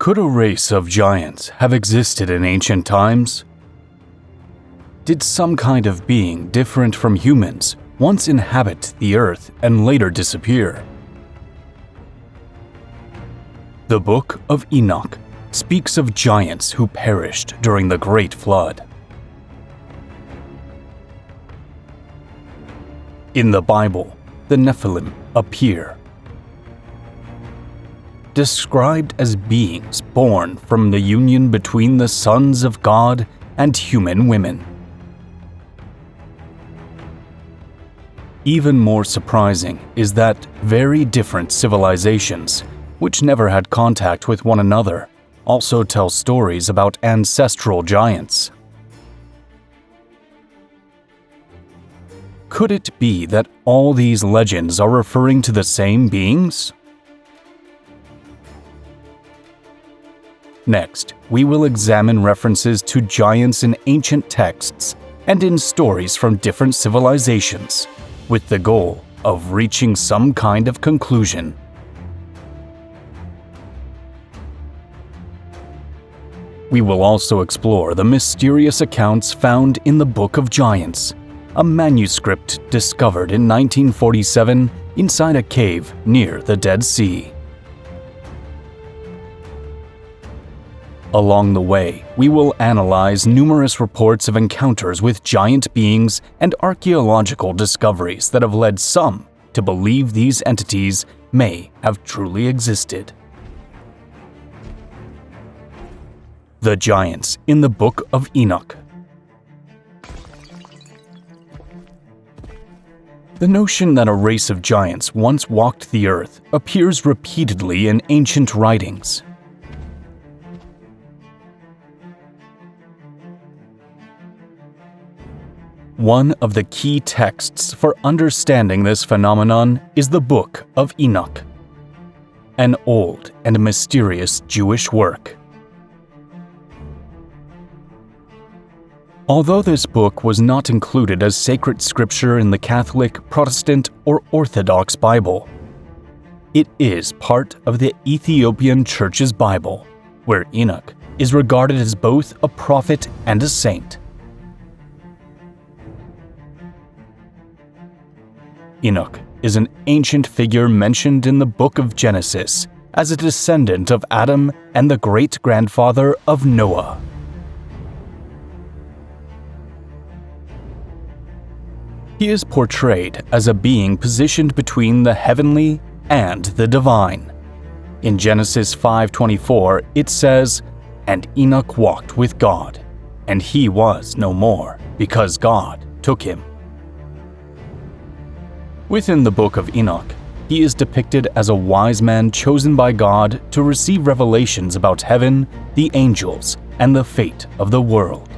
Could a race of giants have existed in ancient times? Did some kind of being different from humans once inhabit the earth and later disappear? The Book of Enoch speaks of giants who perished during the Great Flood. In the Bible, the Nephilim appear, described as beings born from the union between the sons of God and human women. Even more surprising is that very different civilizations, which never had contact with one another, also tell stories about ancestral giants. Could it be that all these legends are referring to the same beings? Next, we will examine references to giants in ancient texts and in stories from different civilizations, with the goal of reaching some kind of conclusion. We will also explore the mysterious accounts found in the Book of Giants, a manuscript discovered in 1947 inside a cave near the Dead Sea. Along the way, we will analyze numerous reports of encounters with giant beings and archaeological discoveries that have led some to believe these entities may have truly existed. The giants in the Book of Enoch. The notion that a race of giants once walked the earth appears repeatedly in ancient writings. One of the key texts for understanding this phenomenon is the Book of Enoch, an old and mysterious Jewish work. Although this book was not included as sacred scripture in the Catholic, Protestant, or Orthodox Bible, it is part of the Ethiopian Church's Bible, where Enoch is regarded as both a prophet and a saint. Enoch is an ancient figure mentioned in the Book of Genesis as a descendant of Adam and the great-grandfather of Noah. He is portrayed as a being positioned between the heavenly and the divine. In Genesis 5:24, it says, "And Enoch walked with God, and he was no more, because God took him." Within the Book of Enoch, he is depicted as a wise man chosen by God to receive revelations about heaven, the angels, and the fate of the world.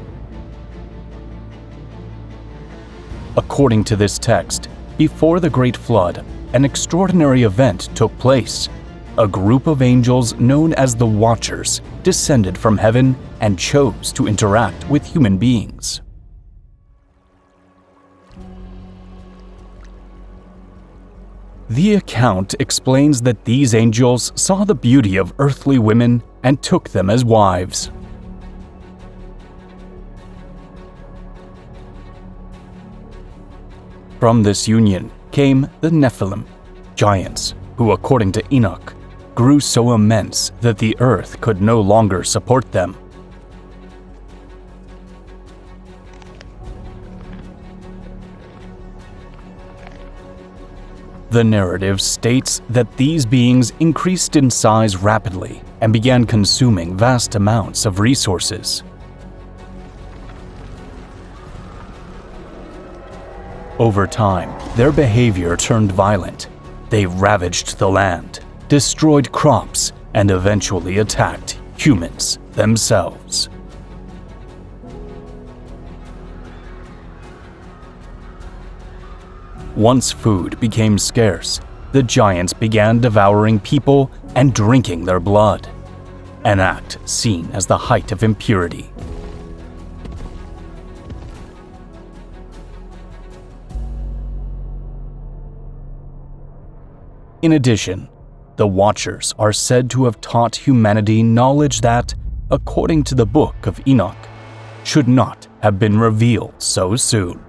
According to this text, before the Great Flood, an extraordinary event took place. A group of angels known as the Watchers descended from heaven and chose to interact with human beings. The account explains that these angels saw the beauty of earthly women and took them as wives. From this union came the Nephilim, giants who, according to Enoch, grew so immense that the earth could no longer support them. The narrative states that these beings increased in size rapidly and began consuming vast amounts of resources. Over time, their behavior turned violent. They ravaged the land, destroyed crops, and eventually attacked humans themselves. Once food became scarce, the giants began devouring people and drinking their blood, an act seen as the height of impurity. In addition, The Watchers are said to have taught humanity knowledge that, according to the Book of Enoch, should not have been revealed so soon.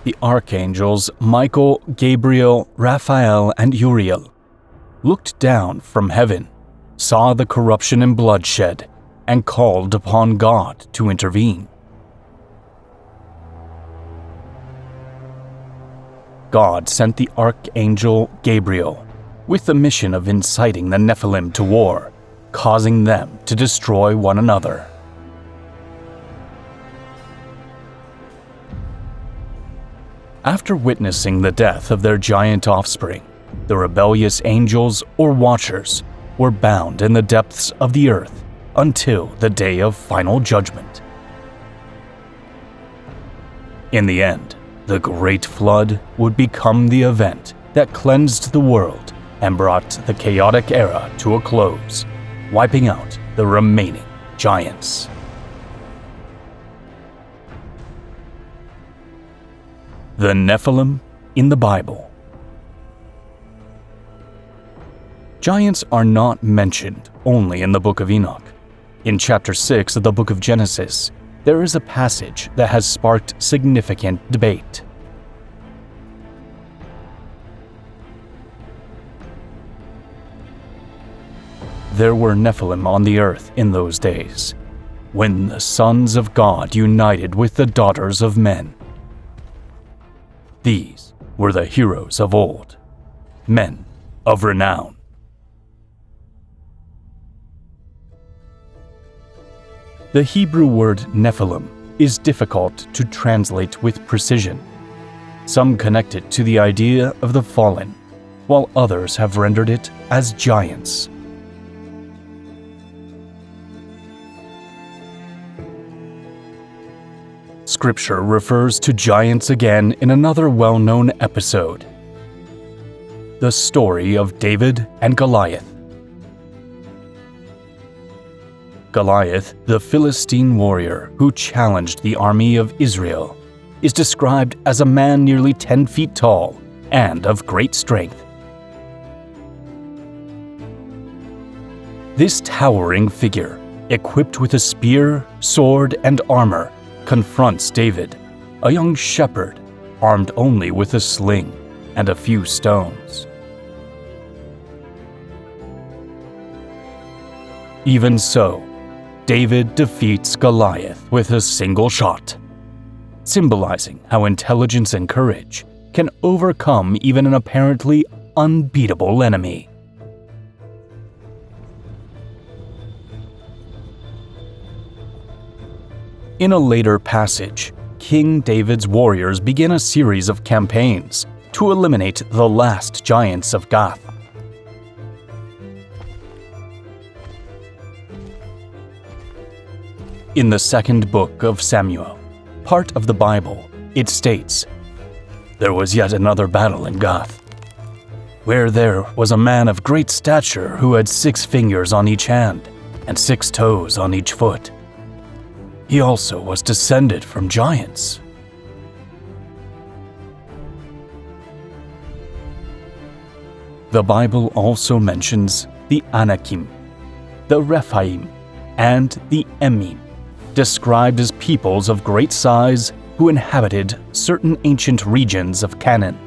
The archangels Michael, Gabriel, Raphael, and Uriel looked down from heaven, saw the corruption and bloodshed, and called upon God to intervene. God sent the archangel Gabriel with the mission of inciting the Nephilim to war, causing them to destroy one another. After witnessing the death of their giant offspring, the rebellious angels or Watchers were bound in the depths of the earth until the day of final judgment. In the end, the Great Flood would become the event that cleansed the world and brought the chaotic era to a close, wiping out the remaining giants. The Nephilim in the Bible. Giants are not mentioned only in the Book of Enoch. In chapter 6 of the Book of Genesis, there is a passage that has sparked significant debate. There were Nephilim on the earth in those days, when the sons of God united with the daughters of men. These were the heroes of old, men of renown. The Hebrew word Nephilim is difficult to translate with precision. Some connect it to the idea of the fallen, while others have rendered it as giants. Scripture refers to giants again in another well-known episode, the story of David and Goliath. Goliath, the Philistine warrior who challenged the army of Israel, is described as a man nearly 10 feet tall and of great strength. This towering figure, equipped with a spear, sword, and armor, confronts David, a young shepherd armed only with a sling and a few stones. Even so, David defeats Goliath with a single shot, symbolizing how intelligence and courage can overcome even an apparently unbeatable enemy. In a later passage, King David's warriors begin a series of campaigns to eliminate the last giants of Gath. In the second book of Samuel, part of the Bible, it states, "There was yet another battle in Gath, where there was a man of great stature who had 6 fingers on each hand and 6 toes on each foot. He also was descended from giants." The Bible also mentions the Anakim, the Rephaim, and the Emim, described as peoples of great size who inhabited certain ancient regions of Canaan.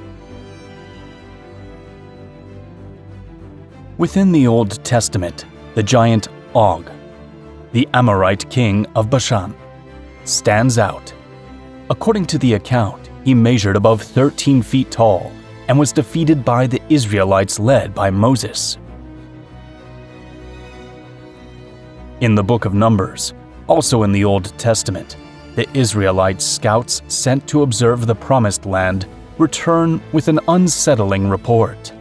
Within the Old Testament, the giant Og, the Amorite king of Bashan, stands out. According to the account, he measured above 13 feet tall and was defeated by the Israelites led by Moses. In the book of Numbers, also in the Old Testament, the Israelite scouts sent to observe the Promised Land return with an unsettling report.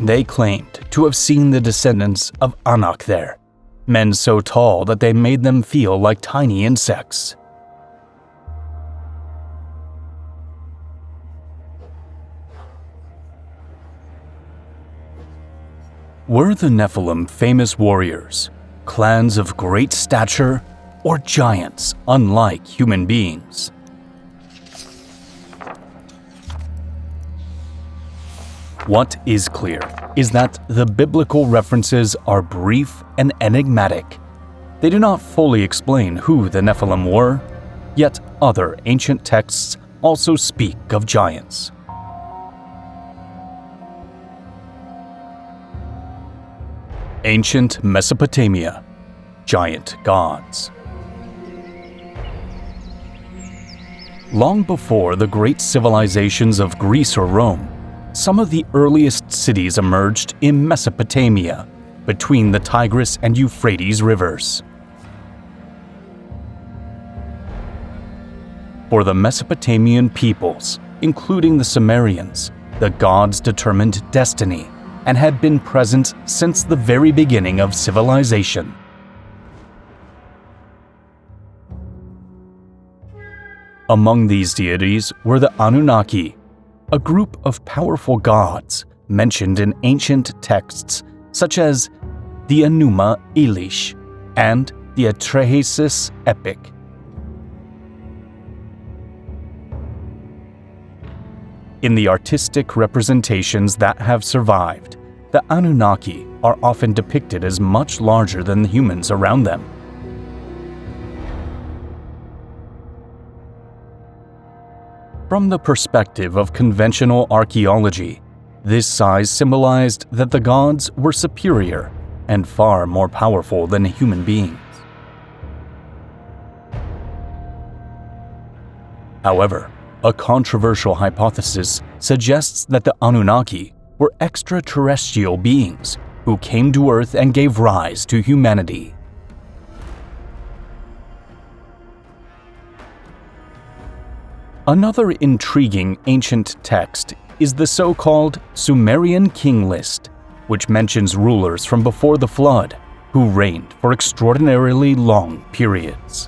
They claimed to have seen the descendants of Anak there, men so tall that they made them feel like tiny insects. Were the Nephilim famous warriors, clans of great stature or giants unlike human beings. What is clear is that the biblical references are brief and enigmatic. They do not fully explain who the Nephilim were, yet other ancient texts also speak of giants. Ancient Mesopotamia, giant gods. Long before the great civilizations of Greece or Rome, some of the earliest cities emerged in Mesopotamia, between the Tigris and Euphrates rivers. For the Mesopotamian peoples, including the Sumerians, the gods determined destiny and had been present since the very beginning of civilization. Among these deities were the Anunnaki, a group of powerful gods mentioned in ancient texts such as the Enuma Elish and the Atrahasis epic. In the artistic representations that have survived, the Anunnaki are often depicted as much larger than the humans around them. From the perspective of conventional archaeology, this size symbolized that the gods were superior and far more powerful than human beings. However, a controversial hypothesis suggests that the Anunnaki were extraterrestrial beings who came to Earth and gave rise to humanity. Another intriguing ancient text is the so-called Sumerian king list, which mentions rulers from before the flood who reigned for extraordinarily long periods.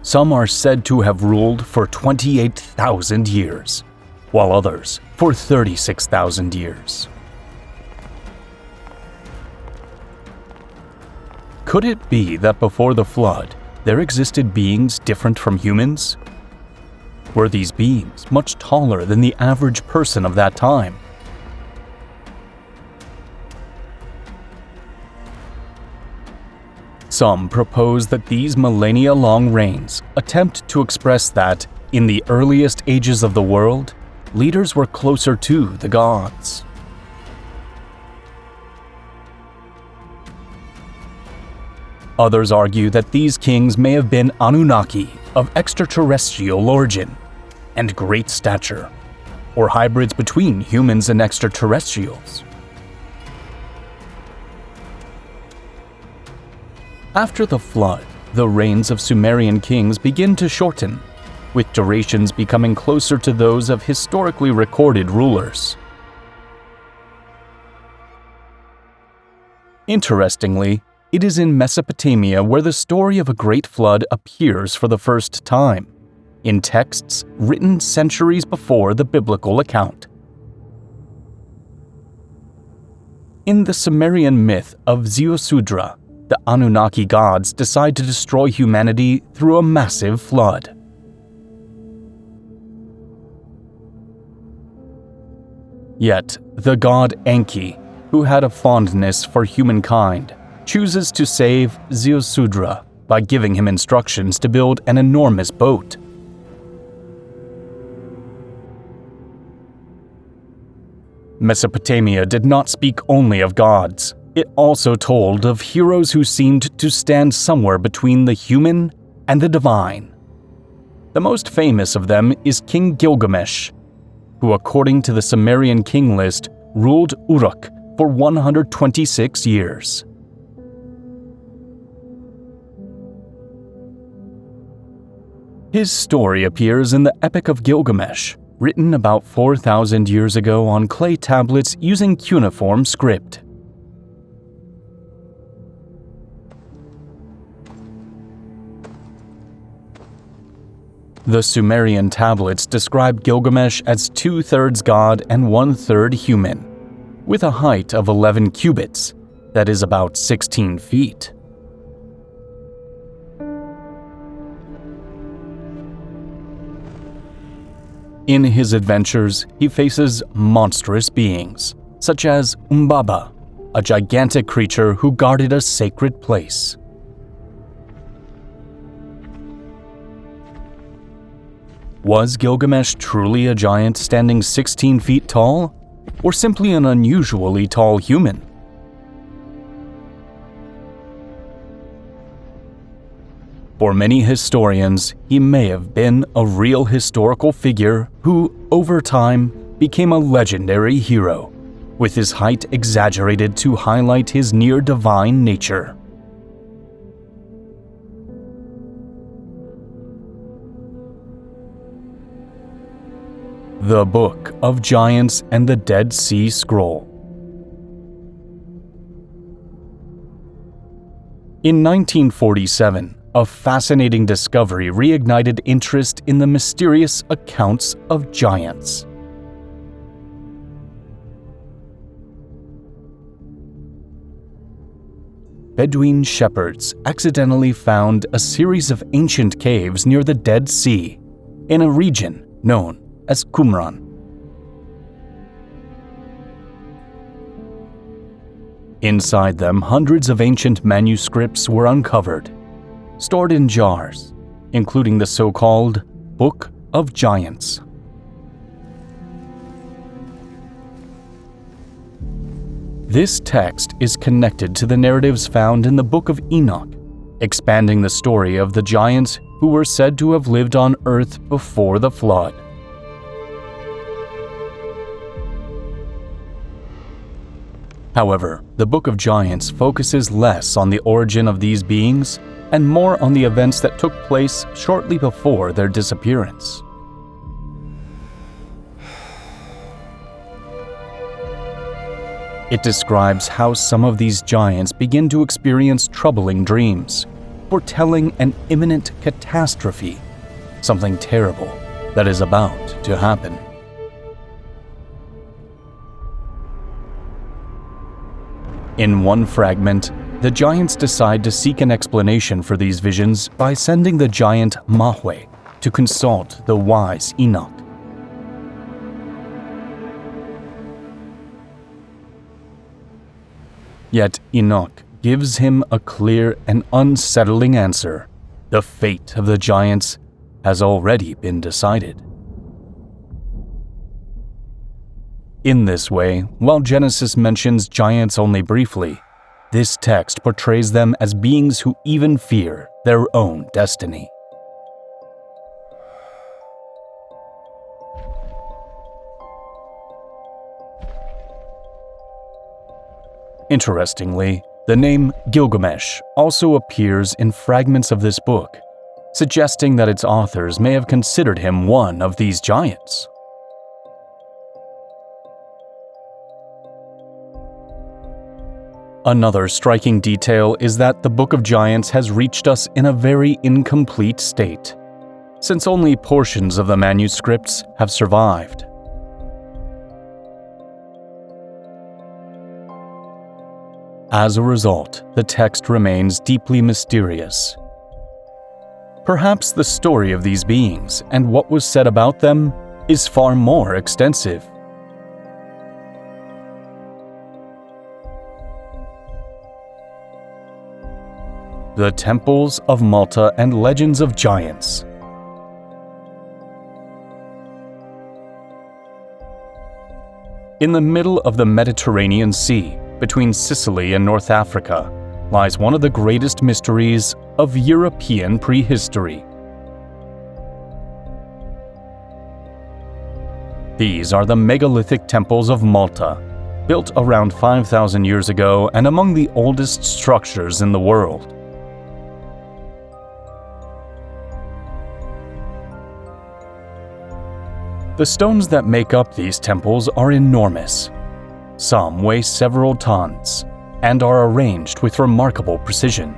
Some are said to have ruled for 28,000 years, while others for 36,000 years. Could it be that before the flood, there existed beings different from humans? Were these beings much taller than the average person of that time? Some propose that these millennia-long reigns attempt to express that, in the earliest ages of the world, leaders were closer to the gods. Others argue that these kings may have been Anunnaki of extraterrestrial origin and great stature, or hybrids between humans and extraterrestrials. After the flood, the reigns of Sumerian kings begin to shorten, with durations becoming closer to those of historically recorded rulers. Interestingly, it is in Mesopotamia where the story of a great flood appears for the first time, in texts written centuries before the biblical account. In the Sumerian myth of Ziusudra, the Anunnaki gods decide to destroy humanity through a massive flood. Yet, the god Enki, who had a fondness for humankind, chooses to save Ziusudra by giving him instructions to build an enormous boat. Mesopotamia did not speak only of gods. It also told of heroes who seemed to stand somewhere between the human and the divine. The most famous of them is King Gilgamesh, who, according to the Sumerian king list, ruled Uruk for 126 years. His story appears in the Epic of Gilgamesh, written about 4,000 years ago on clay tablets using cuneiform script. The Sumerian tablets describe Gilgamesh as 2/3 god and 1/3 human, with a height of 11 cubits, that is about 16 feet. In his adventures, he faces monstrous beings, such as Umbaba, a gigantic creature who guarded a sacred place. Was Gilgamesh truly a giant standing 16 feet tall, or simply an unusually tall human? For many historians, he may have been a real historical figure who, over time, became a legendary hero, with his height exaggerated to highlight his near-divine nature. The Book of Giants and the Dead Sea Scroll. In 1947, a fascinating discovery reignited interest in the mysterious accounts of giants. Bedouin shepherds accidentally found a series of ancient caves near the Dead Sea, in a region known as Qumran. Inside them, hundreds of ancient manuscripts were uncovered, stored in jars, including the so-called Book of Giants. This text is connected to the narratives found in the Book of Enoch, expanding the story of the giants who were said to have lived on Earth before the flood. However, the Book of Giants focuses less on the origin of these beings and more on the events that took place shortly before their disappearance. It describes how some of these giants begin to experience troubling dreams, foretelling an imminent catastrophe, something terrible that is about to happen. In one fragment, the giants decide to seek an explanation for these visions by sending the giant Mahwe to consult the wise Enoch. Yet Enoch gives him a clear and unsettling answer. The fate of the giants has already been decided. In this way, while Genesis mentions giants only briefly, this text portrays them as beings who even fear their own destiny. Interestingly, the name Gilgamesh also appears in fragments of this book, suggesting that its authors may have considered him one of these giants. Another striking detail is that the Book of Giants has reached us in a very incomplete state, since only portions of the manuscripts have survived. As a result, the text remains deeply mysterious. Perhaps the story of these beings and what was said about them is far more extensive. The Temples of Malta and Legends of Giants. In the middle of the Mediterranean Sea, between Sicily and North Africa, lies one of the greatest mysteries of European prehistory. These are the megalithic temples of Malta, built around 5,000 years ago and among the oldest structures in the world. The stones that make up these temples are enormous. Some weigh several tons and are arranged with remarkable precision.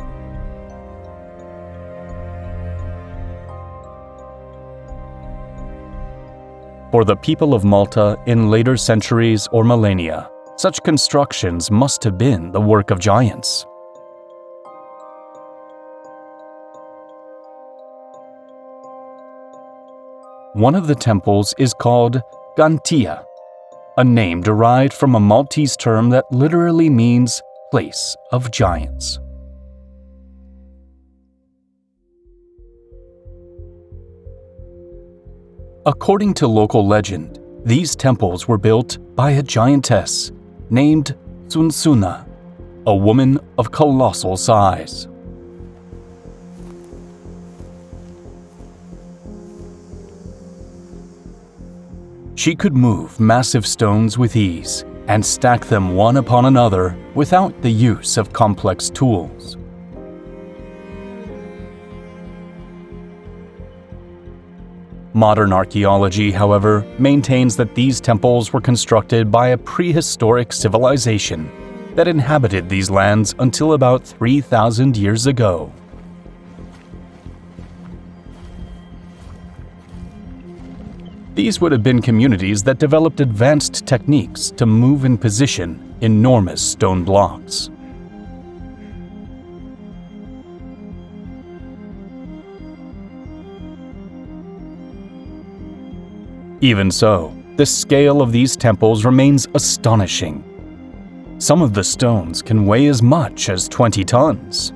For the people of Malta in later centuries or millennia, such constructions must have been the work of giants. One of the temples is called Gantia, a name derived from a Maltese term that literally means place of giants. According to local legend, these temples were built by a giantess named Sunsuna, a woman of colossal size. She could move massive stones with ease and stack them one upon another without the use of complex tools. Modern archaeology, however, maintains that these temples were constructed by a prehistoric civilization that inhabited these lands until about 3,000 years ago. These would have been communities that developed advanced techniques to move and position enormous stone blocks. Even so, the scale of these temples remains astonishing. Some of the stones can weigh as much as 20 tons.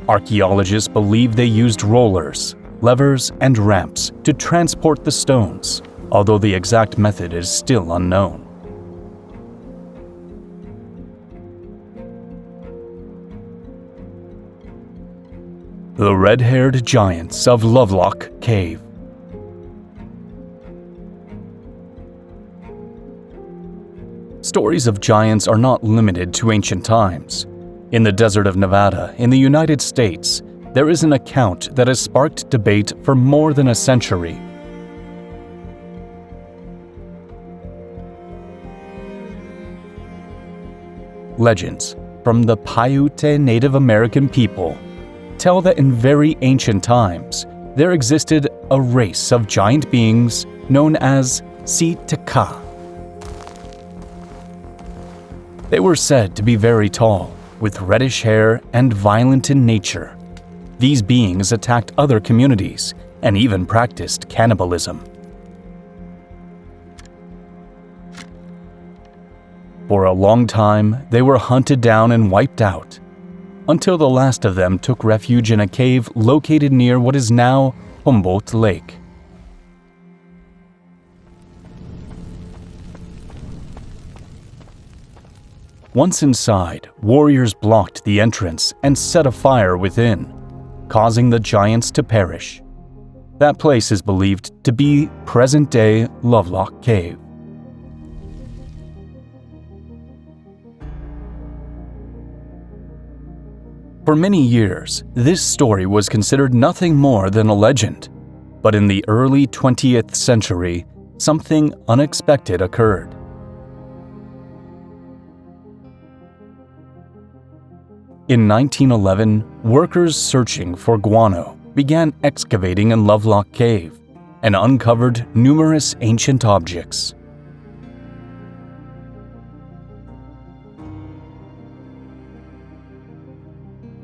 Archaeologists believe they used rollers, levers, and ramps to transport the stones, although the exact method is still unknown. The red-haired giants of Lovelock Cave. Stories of giants are not limited to ancient times. In the desert of Nevada, in the United States, there is an account that has sparked debate for more than a century. Legends from the Paiute Native American people tell that in very ancient times, there existed a race of giant beings known as Sitaka. They were said to be very tall, with reddish hair and violent in nature. These beings attacked other communities and even practiced cannibalism. For a long time, they were hunted down and wiped out, until the last of them took refuge in a cave located near what is now Humboldt Lake. Once inside, warriors blocked the entrance and set a fire within, causing the giants to perish. That place is believed to be present-day Lovelock Cave. For many years, this story was considered nothing more than a legend, but in the early 20th century, something unexpected occurred. In 1911, workers searching for guano began excavating in Lovelock Cave and uncovered numerous ancient objects.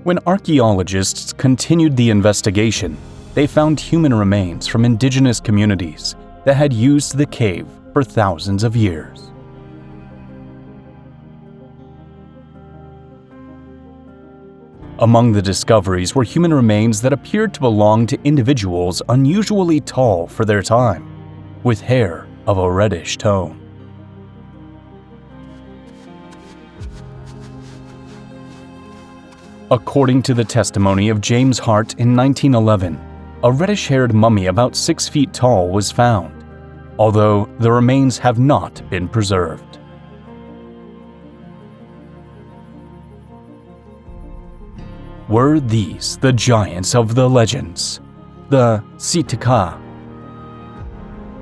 When archaeologists continued the investigation, they found human remains from indigenous communities that had used the cave for thousands of years. Among the discoveries were human remains that appeared to belong to individuals unusually tall for their time, with hair of a reddish tone. According to the testimony of James Hart in 1911, a reddish-haired mummy about 6 feet tall was found, although the remains have not been preserved. Were these the giants of the legends, the Sitaka?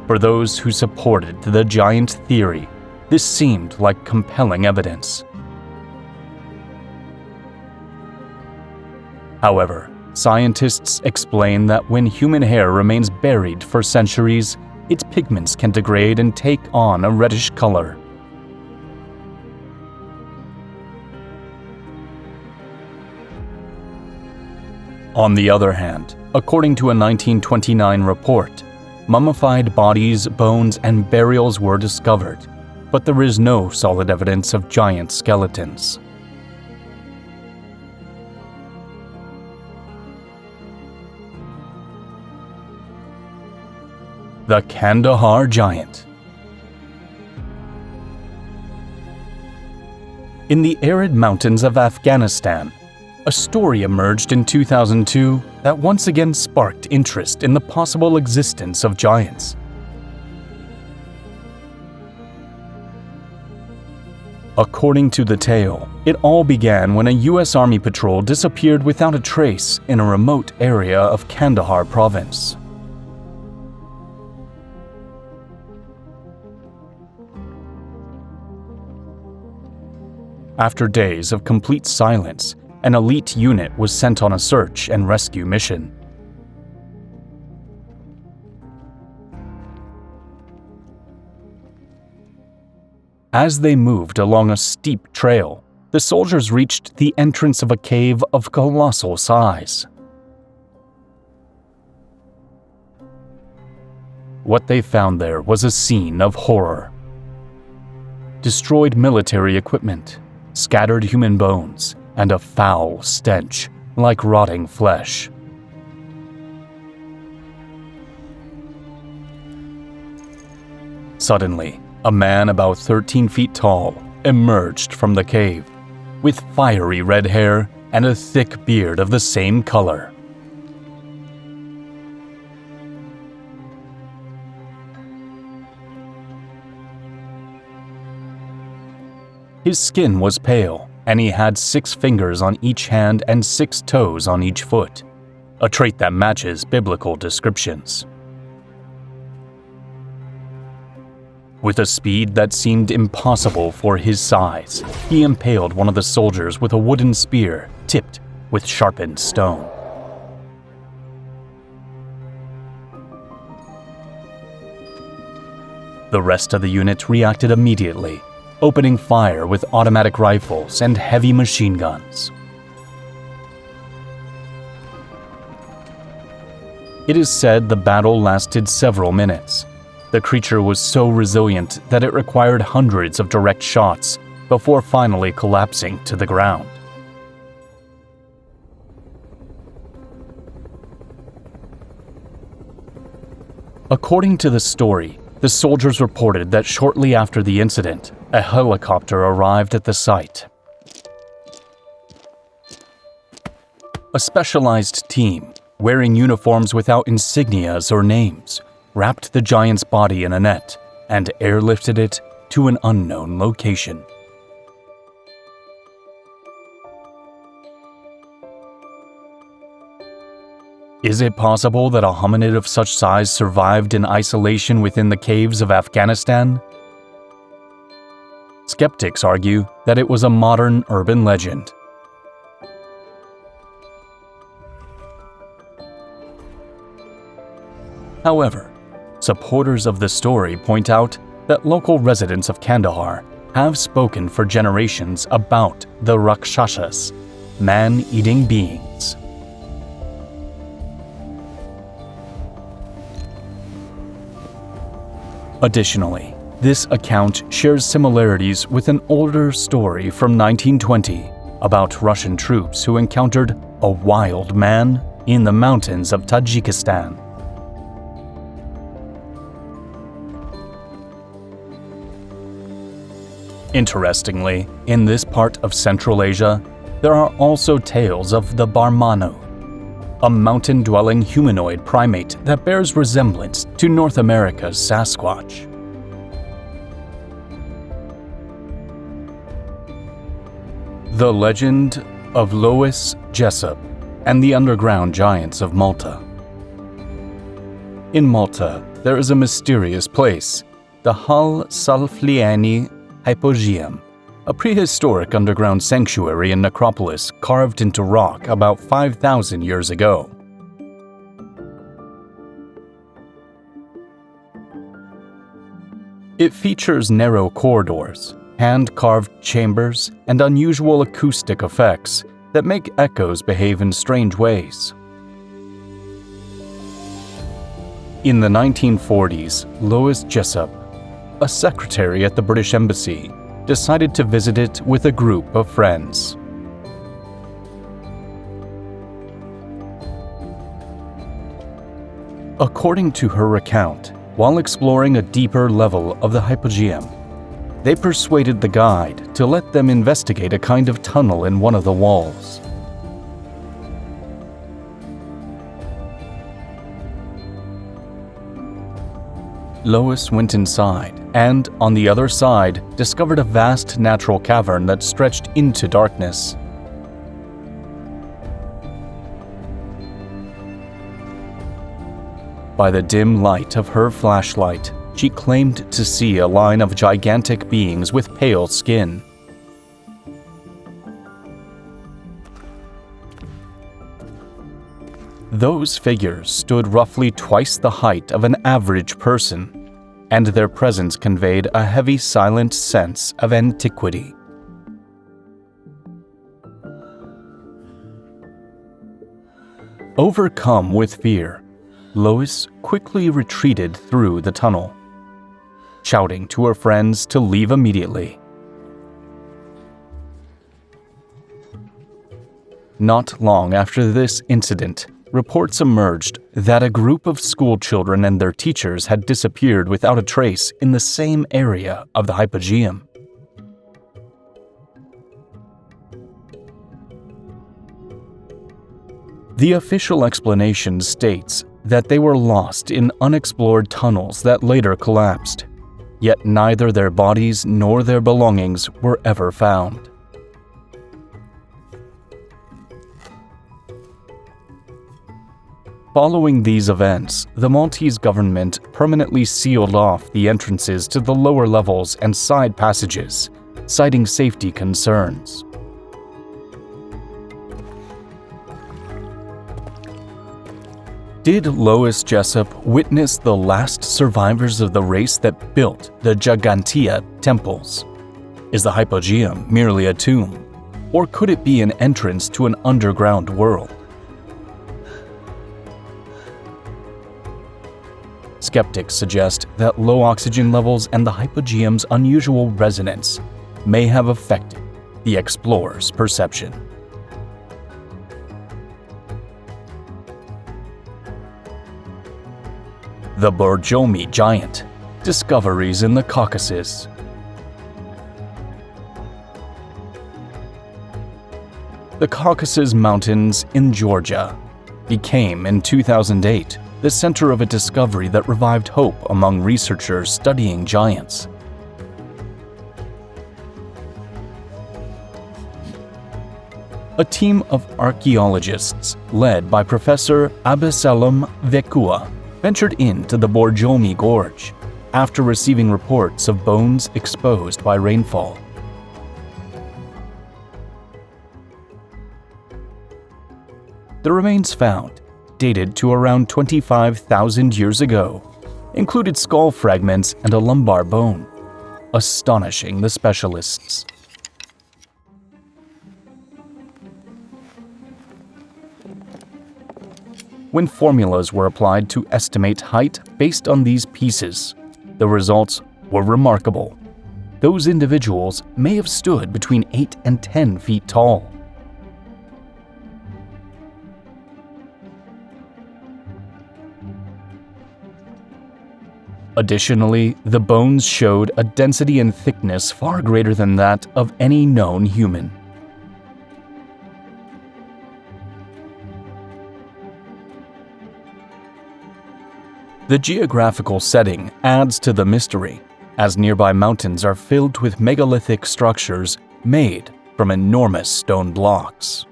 For those who supported the giant theory, this seemed like compelling evidence. However, Scientists explain that when human hair remains buried for centuries, its pigments can degrade and take on a reddish color. On the other hand, according to a 1929 report, mummified bodies, bones, and burials were discovered, but there is no solid evidence of giant skeletons. The Kandahar Giant. In the arid mountains of Afghanistan, a story emerged in 2002 that once again sparked interest in the possible existence of giants. According to the tale, it all began when a U.S. Army patrol disappeared without a trace in a remote area of Kandahar province. After days of complete silence, an elite unit was sent on a search and rescue mission. As they moved along a steep trail, the soldiers reached the entrance of a cave of colossal size. What they found there was a scene of horror. Destroyed military equipment, scattered human bones, and a foul stench like rotting flesh. Suddenly, a man about 13 feet tall emerged from the cave, with fiery red hair and a thick beard of the same color. His skin was pale, and he had 6 fingers on each hand and 6 toes on each foot, a trait that matches biblical descriptions. With a speed that seemed impossible for his size, he impaled one of the soldiers with a wooden spear tipped with sharpened stone. The rest of the unit reacted immediately, opening fire with automatic rifles and heavy machine guns. It is said the battle lasted several minutes. The creature was so resilient that it required hundreds of direct shots before finally collapsing to the ground. According to the story, the soldiers reported that shortly after the incident, a helicopter arrived at the site. A specialized team, wearing uniforms without insignias or names, wrapped the giant's body in a net and airlifted it to an unknown location. Is it possible that a hominid of such size survived in isolation within the caves of Afghanistan? Skeptics argue that it was a modern urban legend. However, supporters of the story point out that local residents of Kandahar have spoken for generations about the Rakshasas, man-eating beings. Additionally, this account shares similarities with an older story from 1920 about Russian troops who encountered a wild man in the mountains of Tajikistan. Interestingly, in this part of Central Asia, there are also tales of the Barmanu, a mountain-dwelling humanoid primate that bears resemblance to North America's Sasquatch. The Legend of Lois Jessup and the Underground Giants of Malta. In Malta, there is a mysterious place, the Hal Salfliani Hypogeum, a prehistoric underground sanctuary and necropolis carved into rock about 5,000 years ago. It features narrow corridors, hand-carved chambers, and unusual acoustic effects that make echoes behave in strange ways. In the 1940s, Lois Jessup, a secretary at the British Embassy, decided to visit it with a group of friends. According to her account, while exploring a deeper level of the hypogeum, they persuaded the guide to let them investigate a kind of tunnel in one of the walls. Lois went inside and, on the other side, discovered a vast natural cavern that stretched into darkness. By the dim light of her flashlight, she claimed to see a line of gigantic beings with pale skin. Those figures stood roughly twice the height of an average person, and their presence conveyed a heavy, silent sense of antiquity. Overcome with fear, Lois quickly retreated through the tunnel, shouting to her friends to leave immediately. Not long after this incident, reports emerged that a group of school children and their teachers had disappeared without a trace in the same area of the hypogeum. The official explanation states that they were lost in unexplored tunnels that later collapsed, yet neither their bodies nor their belongings were ever found. Following these events, the Maltese government permanently sealed off the entrances to the lower levels and side passages, citing safety concerns. Did Lois Jessup witness the last survivors of the race that built the Gigantea temples? Is the hypogeum merely a tomb, or could it be an entrance to an underground world? Skeptics suggest that low oxygen levels and the hypogeum's unusual resonance may have affected the explorer's perception. The Borjomi Giant, discoveries in the Caucasus. The Caucasus Mountains in Georgia became, in 2008, the center of a discovery that revived hope among researchers studying giants. A team of archaeologists, led by Professor Abesalom Vekua, ventured into the Borjomi Gorge after receiving reports of bones exposed by rainfall. The remains found, dated to around 25,000 years ago, included skull fragments and a lumbar bone, astonishing the specialists. When formulas were applied to estimate height based on these pieces, the results were remarkable. Those individuals may have stood between 8 and 10 feet tall. Additionally, the bones showed a density and thickness far greater than that of any known human. The geographical setting adds to the mystery, as nearby mountains are filled with megalithic structures made from enormous stone blocks.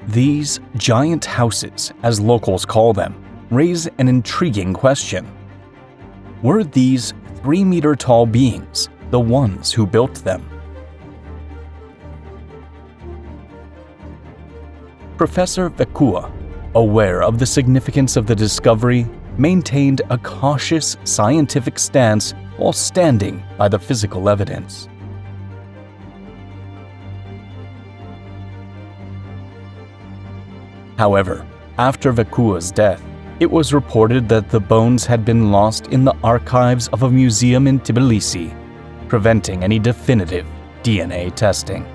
These giant houses, as locals call them, raise an intriguing question. Were these 3-meter-tall beings the ones who built them? Professor Vekua, aware of the significance of the discovery, maintained a cautious scientific stance while standing by the physical evidence. However, after Vekua's death, it was reported that the bones had been lost in the archives of a museum in Tbilisi, preventing any definitive DNA testing.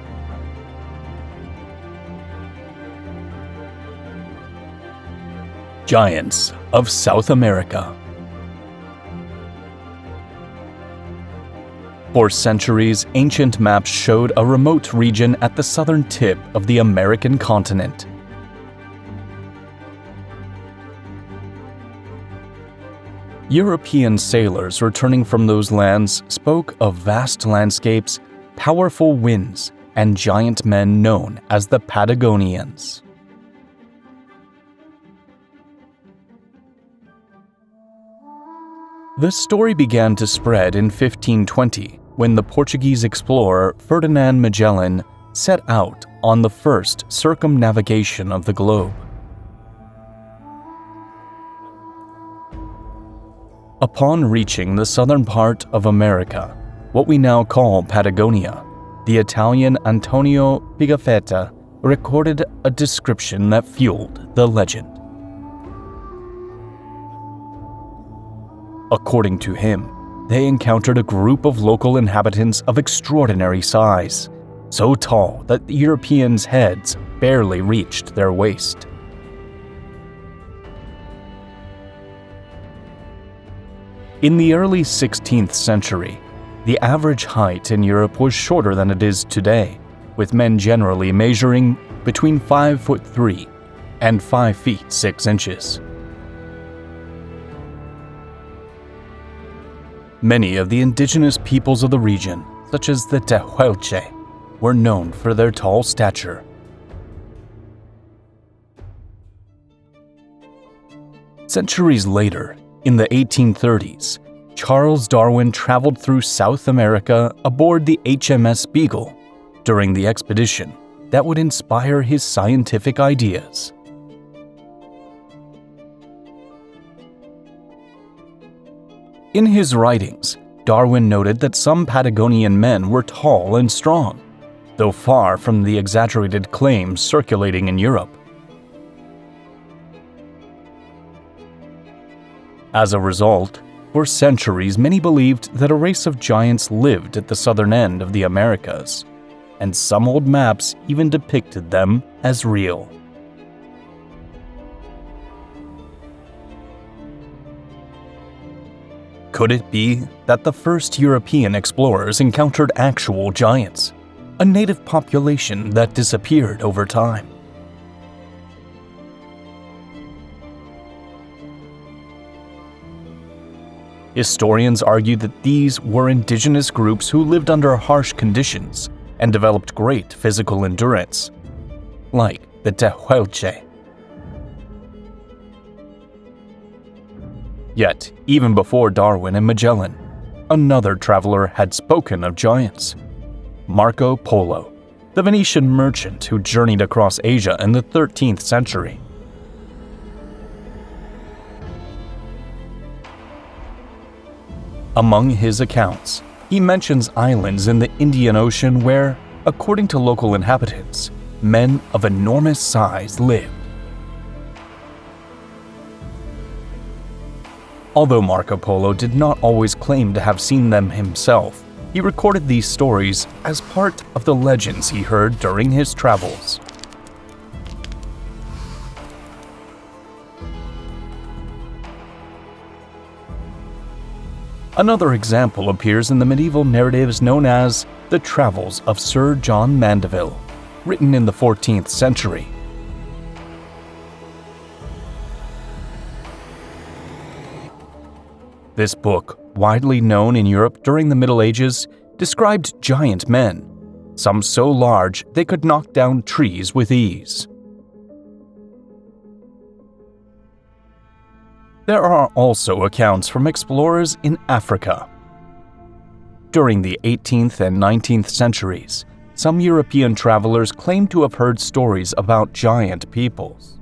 Giants of South America. For centuries, ancient maps showed a remote region at the southern tip of the American continent. European sailors returning from those lands spoke of vast landscapes, powerful winds, and giant men known as the Patagonians. The story began to spread in 1520 when the Portuguese explorer Ferdinand Magellan set out on the first circumnavigation of the globe. Upon reaching the southern part of America, what we now call Patagonia, the Italian Antonio Pigafetta recorded a description that fueled the legend. According to him, they encountered a group of local inhabitants of extraordinary size, so tall that the Europeans' heads barely reached their waist. In the early 16th century, the average height in Europe was shorter than it is today, with men generally measuring between 5'3" and 5 feet 6 inches. Many of the indigenous peoples of the region, such as the Tehuelche, were known for their tall stature. Centuries later, in the 1830s, Charles Darwin traveled through South America aboard the HMS Beagle during the expedition that would inspire his scientific ideas. In his writings, Darwin noted that some Patagonian men were tall and strong, though far from the exaggerated claims circulating in Europe. As a result, for centuries many believed that a race of giants lived at the southern end of the Americas, and some old maps even depicted them as real. Could it be that the first European explorers encountered actual giants, a native population that disappeared over time? Historians argue that these were indigenous groups who lived under harsh conditions and developed great physical endurance, like the Tehuelche. Yet, even before Darwin and Magellan, another traveler had spoken of giants: Marco Polo, the Venetian merchant who journeyed across Asia in the 13th century. Among his accounts, he mentions islands in the Indian Ocean where, according to local inhabitants, men of enormous size lived. Although Marco Polo did not always claim to have seen them himself, he recorded these stories as part of the legends he heard during his travels. Another example appears in the medieval narratives known as the Travels of Sir John Mandeville, written in the 14th century. This book, widely known in Europe during the Middle Ages, described giant men, some so large they could knock down trees with ease. There are also accounts from explorers in Africa. During the 18th and 19th centuries, some European travelers claimed to have heard stories about giant peoples.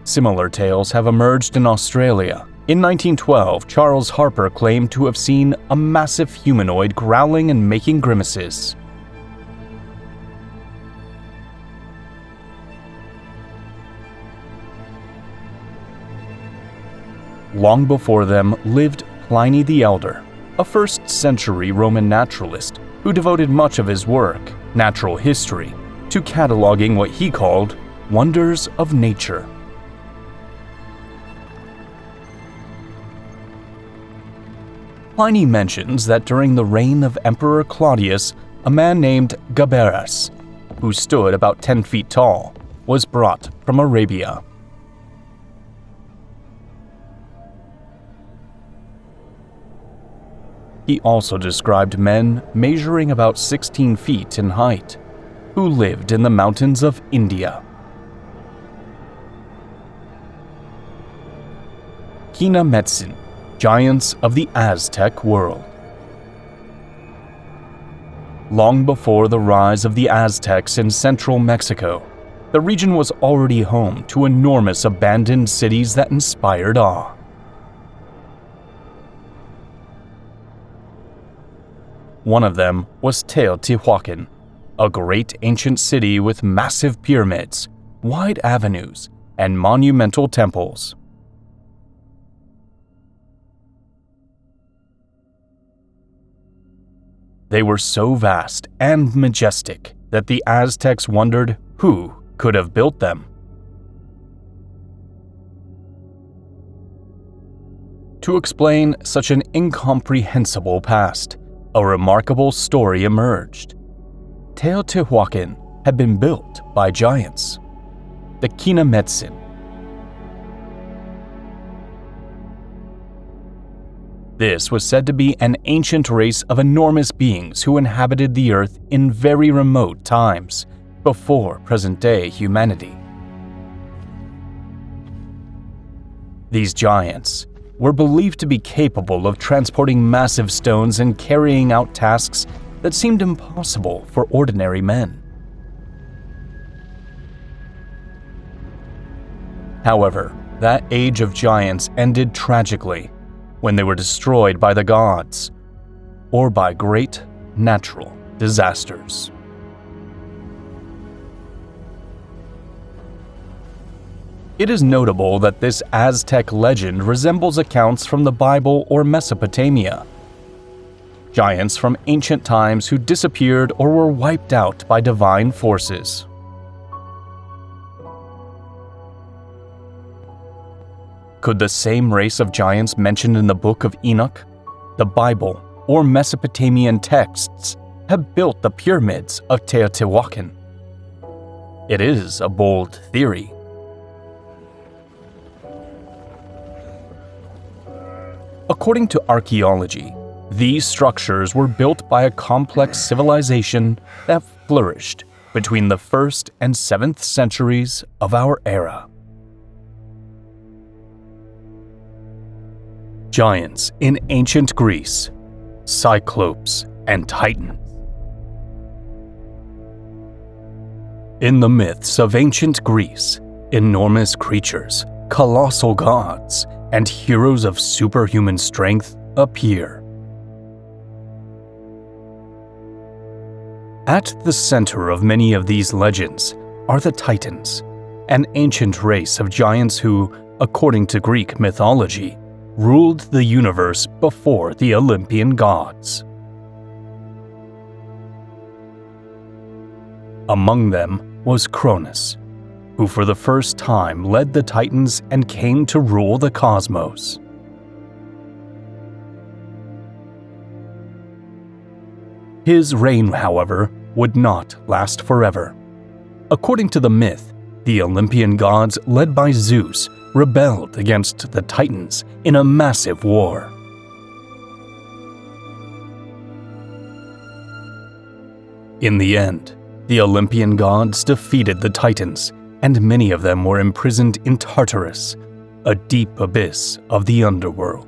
Similar tales have emerged in Australia. In 1912, Charles Harper claimed to have seen a massive humanoid growling and making grimaces. Long before them lived Pliny the Elder, a 1st-century Roman naturalist who devoted much of his work, natural history, to cataloging what he called wonders of nature. Pliny mentions that during the reign of Emperor Claudius, a man named Gabarus, who stood about 10 feet tall, was brought from Arabia. He also described men measuring about 16 feet in height, who lived in the mountains of India. Kinametsin, giants of the Aztec world. Long before the rise of the Aztecs in central Mexico, the region was already home to enormous abandoned cities that inspired awe. One of them was Teotihuacan, a great ancient city with massive pyramids, wide avenues, and monumental temples. They were so vast and majestic that the Aztecs wondered who could have built them. To explain such an incomprehensible past, a remarkable story emerged. Teotihuacan had been built by giants, the Kinametsin. This was said to be an ancient race of enormous beings who inhabited the earth in very remote times, before present-day humanity. These giants were believed to be capable of transporting massive stones and carrying out tasks that seemed impossible for ordinary men. However, that age of giants ended tragically when they were destroyed by the gods or by great natural disasters. It is notable that this Aztec legend resembles accounts from the Bible or Mesopotamia. Giants from ancient times who disappeared or were wiped out by divine forces. Could the same race of giants mentioned in the Book of Enoch, the Bible, or Mesopotamian texts have built the pyramids of Teotihuacan? It is a bold theory. According to archaeology, these structures were built by a complex civilization that flourished between the 1st and 7th centuries of our era. Giants in ancient Greece, Cyclopes, and Titans. In the myths of ancient Greece, enormous creatures, colossal gods, and heroes of superhuman strength appear. At the center of many of these legends are the Titans, an ancient race of giants who, according to Greek mythology, ruled the universe before the Olympian gods. Among them was Cronus, who for the first time led the Titans and came to rule the cosmos. His reign, however, would not last forever. According to the myth, the Olympian gods, led by Zeus, rebelled against the Titans in a massive war. In the end, The Olympian gods defeated the Titans, and many of them were imprisoned in Tartarus, a deep abyss of the underworld.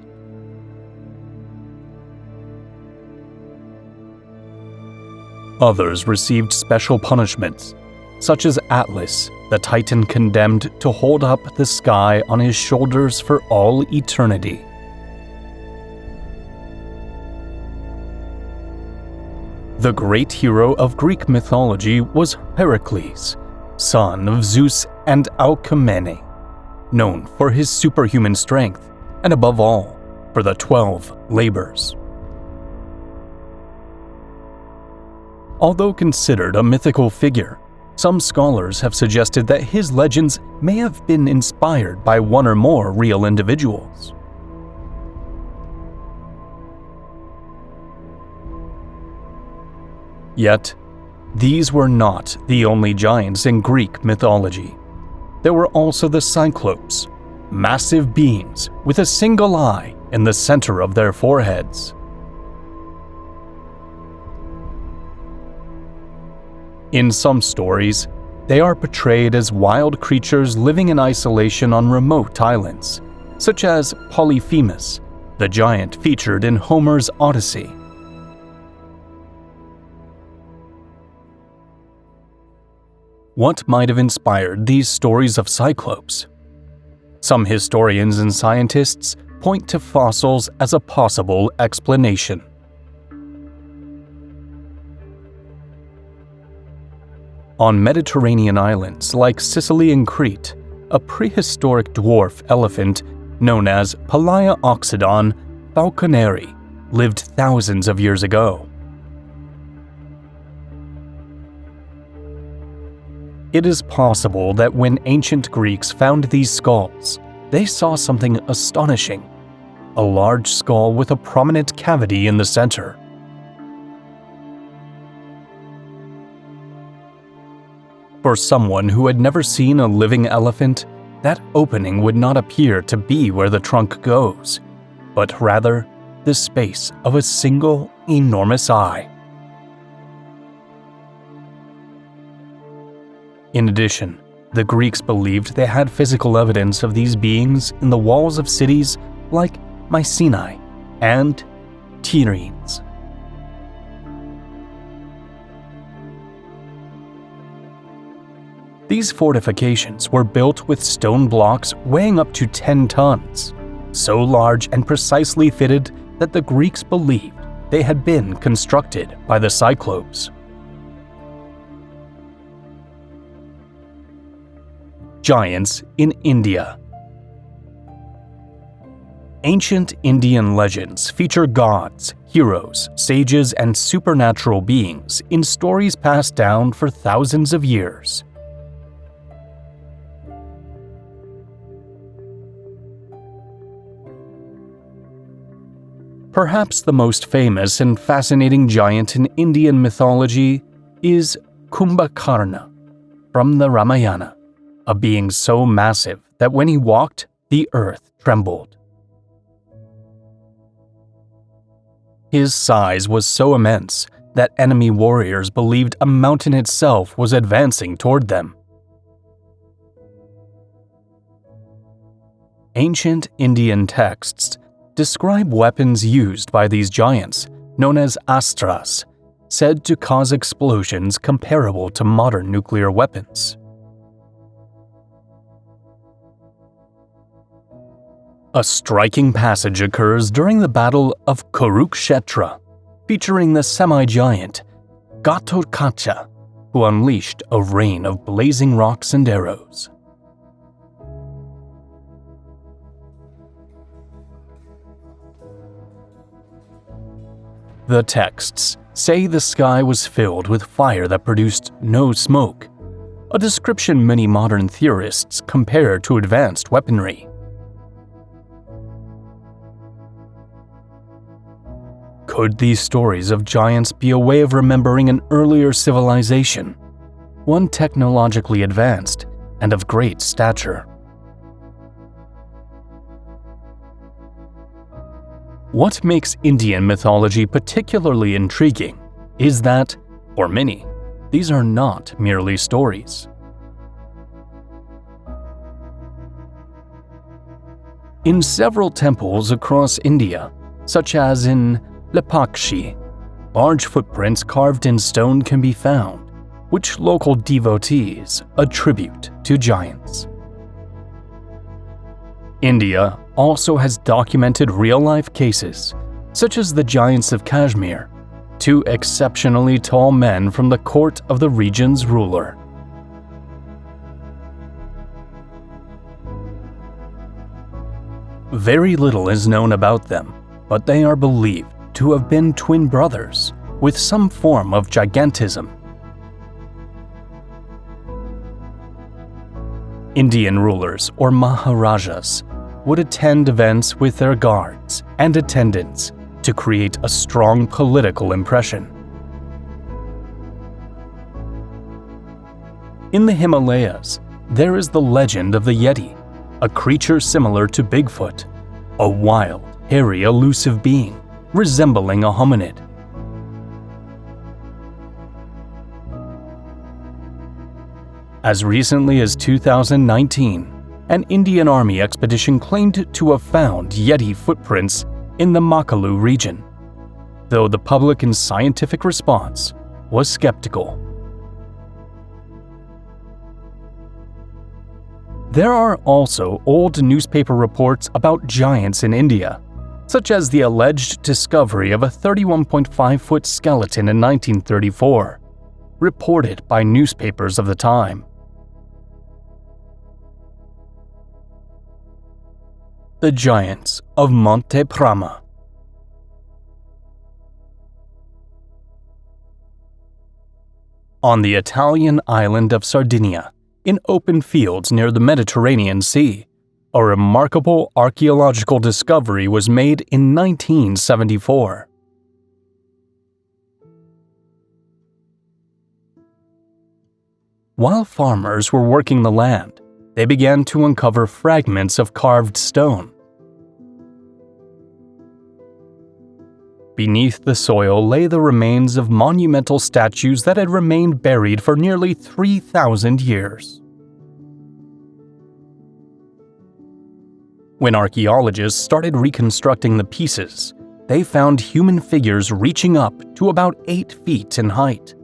Others received special punishments, such as Atlas, the Titan condemned to hold up the sky on his shoulders for all eternity. The great hero of Greek mythology was Heracles, son of Zeus and Alcmene, known for his superhuman strength and, above all, for the 12 labors. Although considered a mythical figure, some scholars have suggested that his legends may have been inspired by one or more real individuals. Yet, these were not the only giants in Greek mythology. There were also the Cyclopes, massive beings with a single eye in the center of their foreheads. In some stories, they are portrayed as wild creatures living in isolation on remote islands, such as Polyphemus, the giant featured in Homer's Odyssey. What might have inspired these stories of Cyclopes? Some historians and scientists point to fossils as a possible explanation. On Mediterranean islands like Sicily and Crete, a prehistoric dwarf elephant known as Palaeoxodon falconeri lived thousands of years ago. It is possible that when ancient Greeks found these skulls, they saw something astonishing: a large skull with a prominent cavity in the center. For someone who had never seen a living elephant, that opening would not appear to be where the trunk goes, but rather the space of a single enormous eye. In addition, the Greeks believed they had physical evidence of these beings in the walls of cities like Mycenae and Tiryns. These fortifications were built with stone blocks weighing up to 10 tons, so large and precisely fitted that the Greeks believed they had been constructed by the Cyclopes. Giants in India. Ancient Indian legends feature gods, heroes, sages, and supernatural beings in stories passed down for thousands of years. Perhaps the most famous and fascinating giant in Indian mythology is Kumbhakarna from the Ramayana, a being so massive that when he walked, the earth trembled. His size was so immense that enemy warriors believed a mountain itself was advancing toward them. Ancient Indian texts describe weapons used by these giants, known as astras, said to cause explosions comparable to modern nuclear weapons. A striking passage occurs during the Battle of Kurukshetra, featuring the semi-giant Ghatotkacha, who unleashed a rain of blazing rocks and arrows. The texts say the sky was filled with fire that produced no smoke, a description many modern theorists compare to advanced weaponry. Could these stories of giants be a way of remembering an earlier civilization, one technologically advanced and of great stature? What makes Indian mythology particularly intriguing is that, for many, these are not merely stories. In several temples across India, such as in Lepakshi, large footprints carved in stone can be found, which local devotees attribute to giants. India also has documented real-life cases, such as the giants of Kashmir, two exceptionally tall men from the court of the region's ruler. Very little is known about them, but they are believed to have been twin brothers with some form of gigantism. Indian rulers or Maharajas would attend events with their guards and attendants to create a strong political impression. In the Himalayas, there is the legend of the Yeti, a creature similar to Bigfoot, a wild, hairy, elusive being resembling a hominid. As recently as 2019, an Indian Army expedition claimed to have found Yeti footprints in the Makalu region, though the public and scientific response was skeptical. There are also old newspaper reports about giants in India, such as the alleged discovery of a 31.5-foot skeleton in 1934, reported by newspapers of the time. The Giants of Monte Prama. On the Italian island of Sardinia, in open fields near the Mediterranean Sea, a remarkable archaeological discovery was made in 1974. While farmers were working the land, they began to uncover fragments of carved stone. Beneath the soil lay the remains of monumental statues that had remained buried for nearly 3,000 years. When archaeologists started reconstructing the pieces, they found human figures reaching up to about 8 feet in height.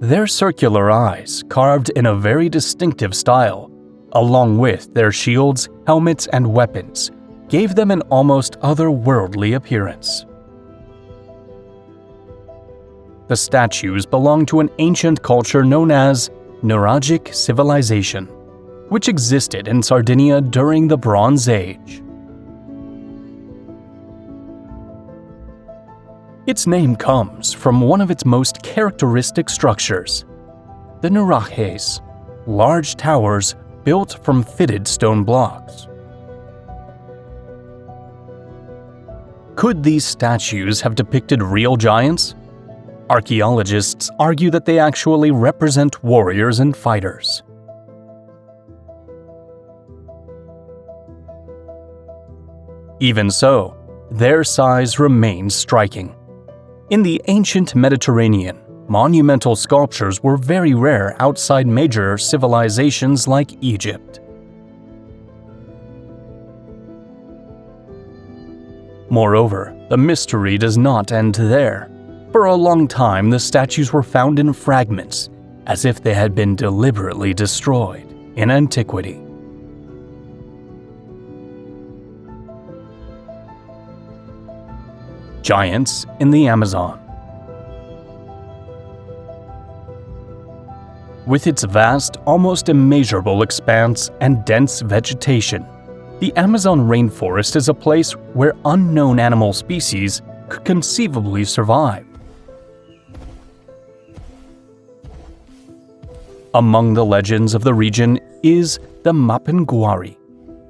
Their circular eyes, carved in a very distinctive style, along with their shields, helmets, and weapons, gave them an almost otherworldly appearance. The statues belong to an ancient culture known as Nuragic civilization, which existed in Sardinia during the Bronze Age. Its name comes from one of its most characteristic structures, the Nurages, large towers built from fitted stone blocks. Could these statues have depicted real giants? Archaeologists argue that they actually represent warriors and fighters. Even so, their size remains striking. In the ancient Mediterranean, monumental sculptures were very rare outside major civilizations like Egypt. Moreover, the mystery does not end there. For a long time, the statues were found in fragments, as if they had been deliberately destroyed in antiquity. Giants in the Amazon. With its vast, almost immeasurable expanse and dense vegetation, the Amazon rainforest is a place where unknown animal species could conceivably survive. Among the legends of the region is the Mapinguari,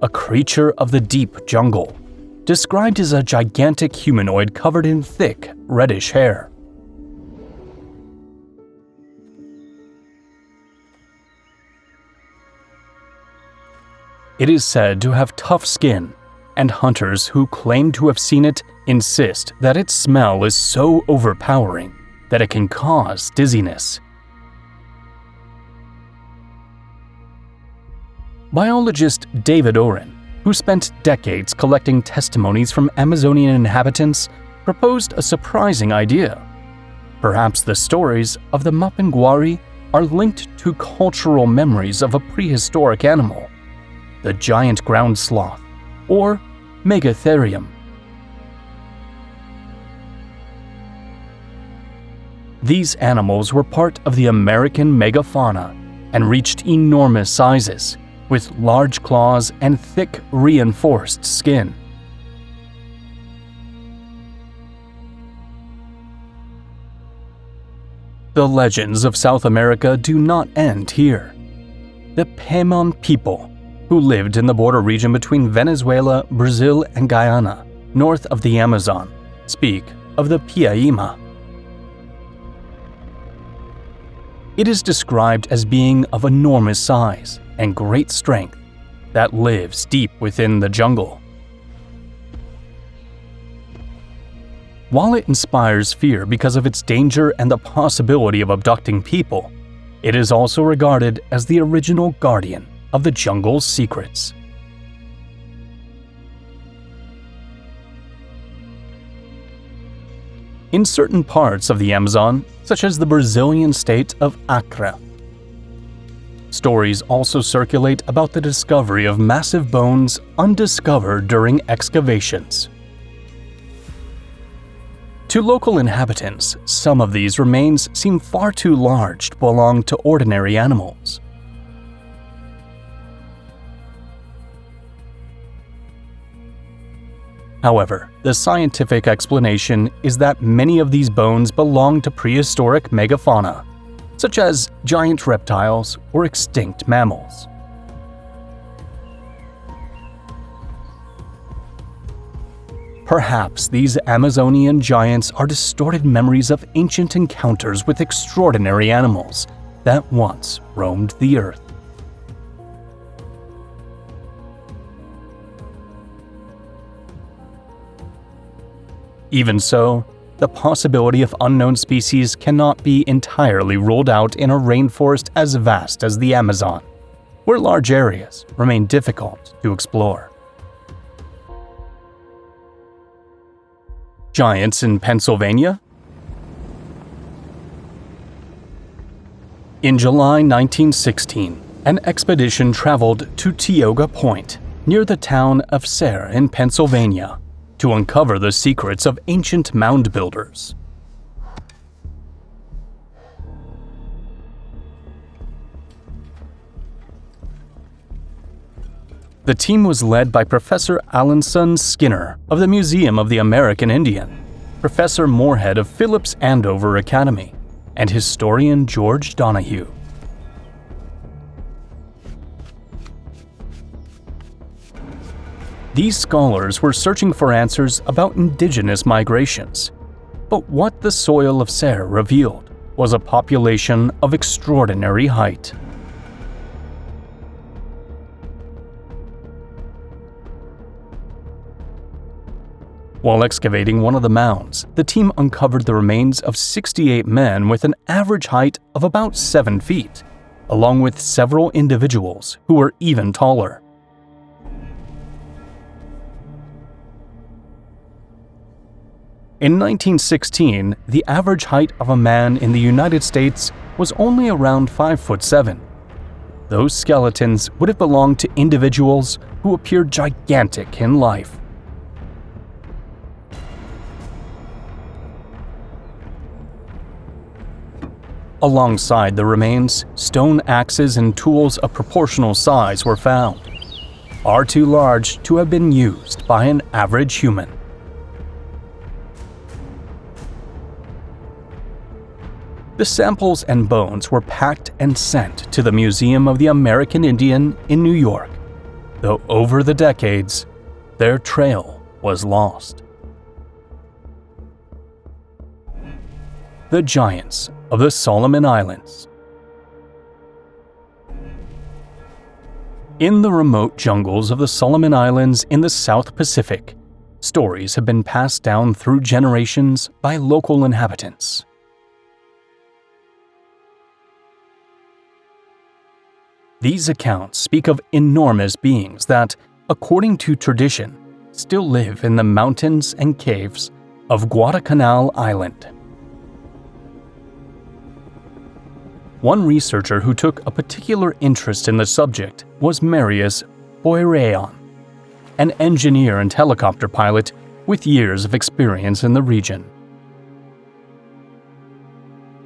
a creature of the deep jungle, described as a gigantic humanoid covered in thick, reddish hair. It is said to have tough skin, and hunters who claim to have seen it insist that its smell is so overpowering that it can cause dizziness. Biologist David Oren, who spent decades collecting testimonies from Amazonian inhabitants, proposed a surprising idea. Perhaps the stories of the Mapinguari are linked to cultural memories of a prehistoric animal, the giant ground sloth, or Megatherium. These animals were part of the American megafauna and reached enormous sizes, with large claws and thick, reinforced skin. The legends of South America do not end here. The Pemon people, who lived in the border region between Venezuela, Brazil, and Guyana, north of the Amazon, speak of the Piaima. It is described as being of enormous size and great strength that lives deep within the jungle. While it inspires fear because of its danger and the possibility of abducting people, it is also regarded as the original guardian of the jungle's secrets. In certain parts of the Amazon, such as the Brazilian state of Acre, stories also circulate about the discovery of massive bones undiscovered during excavations. To local inhabitants, some of these remains seem far too large to belong to ordinary animals. However, the scientific explanation is that many of these bones belong to prehistoric megafauna, such as giant reptiles or extinct mammals. Perhaps these Amazonian giants are distorted memories of ancient encounters with extraordinary animals that once roamed the earth. Even so, the possibility of unknown species cannot be entirely ruled out in a rainforest as vast as the Amazon, where large areas remain difficult to explore. Giants in Pennsylvania? In July 1916, an expedition traveled to Tioga Point, near the town of Sayre in Pennsylvania, to uncover the secrets of ancient mound builders. The team was led by Professor Alanson Skinner of the Museum of the American Indian, Professor Moorhead of Phillips Andover Academy, and historian George Donahue. These scholars were searching for answers about indigenous migrations, but what the soil of Sayre revealed was a population of extraordinary height. While excavating one of the mounds, the team uncovered the remains of 68 men with an average height of about 7 feet, along with several individuals who were even taller. In 1916, the average height of a man in the United States was only around 5'7". Those skeletons would have belonged to individuals who appeared gigantic in life. Alongside the remains, stone axes and tools of proportional size were found, far too large to have been used by an average human. The samples and bones were packed and sent to the Museum of the American Indian in New York, though over the decades, their trail was lost. The giants of the Solomon Islands. In the remote jungles of the Solomon Islands in the South Pacific, stories have been passed down through generations by local inhabitants. These accounts speak of enormous beings that, according to tradition, still live in the mountains and caves of Guadalcanal Island. One researcher who took a particular interest in the subject was Marius Boireon, an engineer and helicopter pilot with years of experience in the region.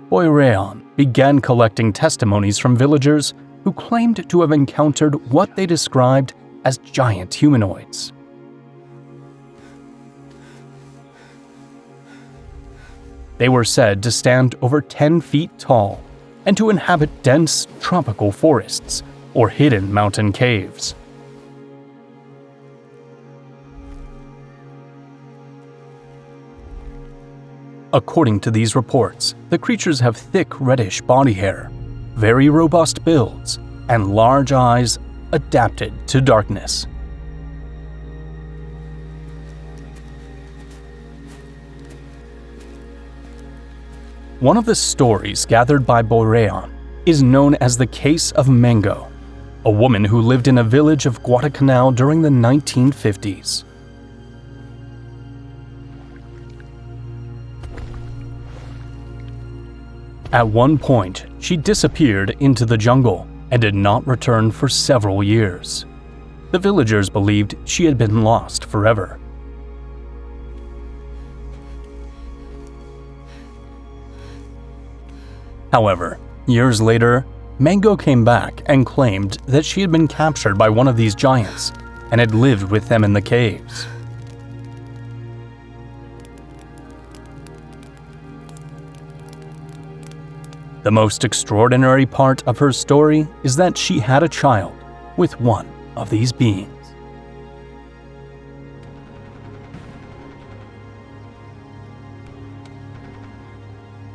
Boireon began collecting testimonies from villagers who claimed to have encountered what they described as giant humanoids. They were said to stand over 10 feet tall and to inhabit dense tropical forests or hidden mountain caves. According to these reports, the creatures have thick reddish body hair, very robust builds, and large eyes adapted to darkness. One of the stories gathered by Boireon is known as the Case of Mango, a woman who lived in a village of Guadalcanal during the 1950s. At one point, she disappeared into the jungle and did not return for several years. The villagers believed she had been lost forever. However, years later, Mango came back and claimed that she had been captured by one of these giants and had lived with them in the caves. The most extraordinary part of her story is that she had a child with one of these beings.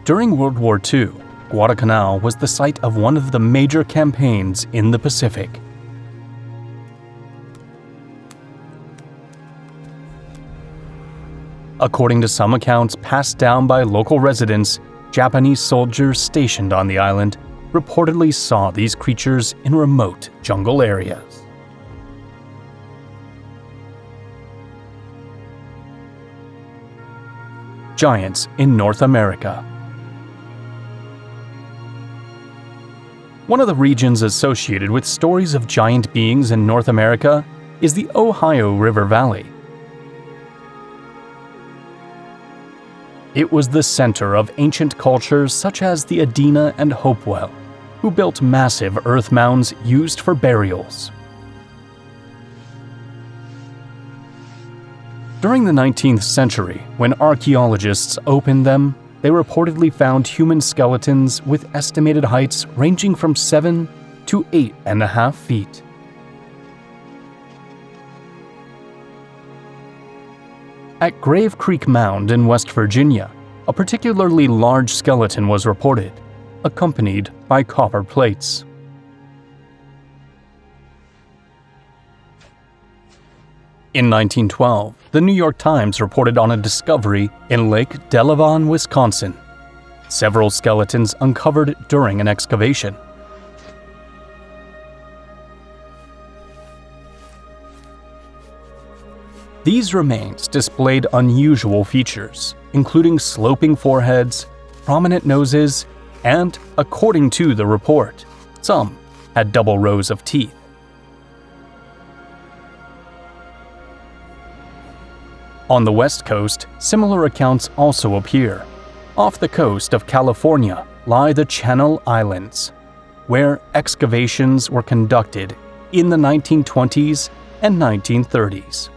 During World War II, Guadalcanal was the site of one of the major campaigns in the Pacific. According to some accounts passed down by local residents, Japanese soldiers stationed on the island reportedly saw these creatures in remote jungle areas. Giants in North America. One of the regions associated with stories of giant beings in North America is the Ohio River Valley. It was the center of ancient cultures such as the Adena and Hopewell, who built massive earth mounds used for burials. During the 19th century, when archaeologists opened them, they reportedly found human skeletons with estimated heights ranging from 7 to 8.5 feet. At Grave Creek Mound in West Virginia, a particularly large skeleton was reported, accompanied by copper plates. In 1912, the New York Times reported on a discovery in Lake Delavan, Wisconsin. Several skeletons uncovered during an excavation. These remains displayed unusual features, including sloping foreheads, prominent noses, and, according to the report, some had double rows of teeth. On the West Coast, similar accounts also appear. Off the coast of California lie the Channel Islands, where excavations were conducted in the 1920s and 1930s.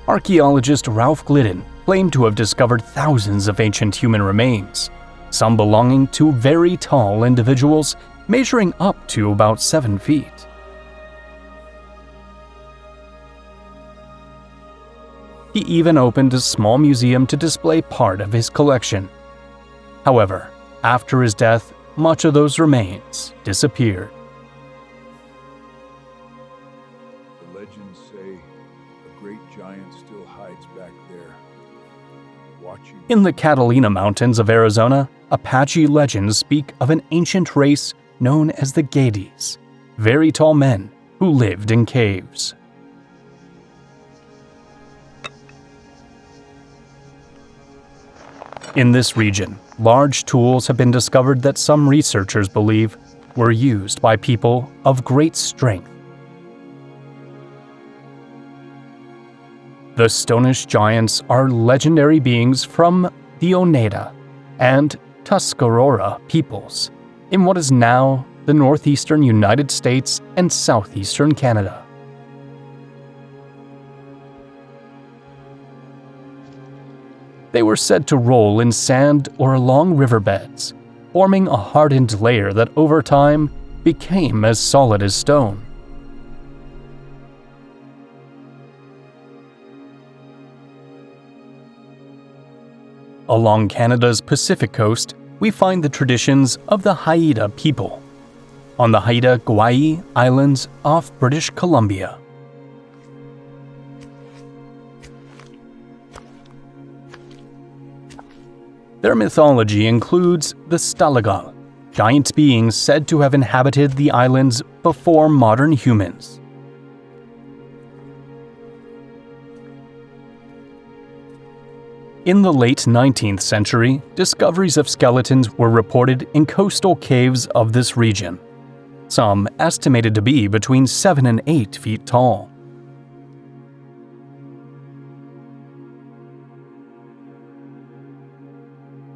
Archaeologist Ralph Glidden claimed to have discovered thousands of ancient human remains, some belonging to very tall individuals measuring up to about 7 feet. He even opened a small museum to display part of his collection. However, after his death, much of those remains disappeared. The legends say a great giant still hides back there, watching. In the Catalina Mountains of Arizona, Apache legends speak of an ancient race known as the Gades, very tall men who lived in caves. In this region, large tools have been discovered that some researchers believe were used by people of great strength. The Stonish giants are legendary beings from the Oneida and Tuscarora peoples in what is now the northeastern United States and southeastern Canada. They were said to roll in sand or along riverbeds, forming a hardened layer that over time became as solid as stone. Along Canada's Pacific coast, we find the traditions of the Haida people on the Haida Gwaii Islands off British Columbia. Their mythology includes the Stalagal, giant beings said to have inhabited the islands before modern humans. In the late 19th century, discoveries of skeletons were reported in coastal caves of this region, some estimated to be between 7 and 8 feet tall.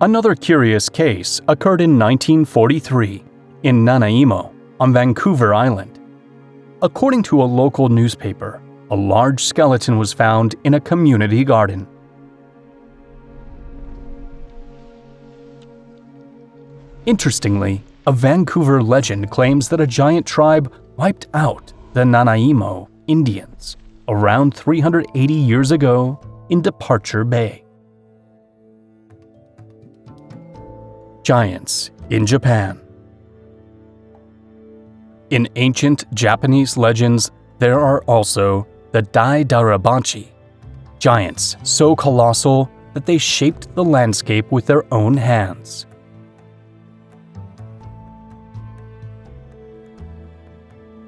Another curious case occurred in 1943 in Nanaimo on Vancouver Island. According to a local newspaper, a large skeleton was found in a community garden. Interestingly, a Vancouver legend claims that a giant tribe wiped out the Nanaimo Indians around 380 years ago in Departure Bay. Giants in Japan. In ancient Japanese legends, there are also the Dai-Darabanchi, giants so colossal that they shaped the landscape with their own hands.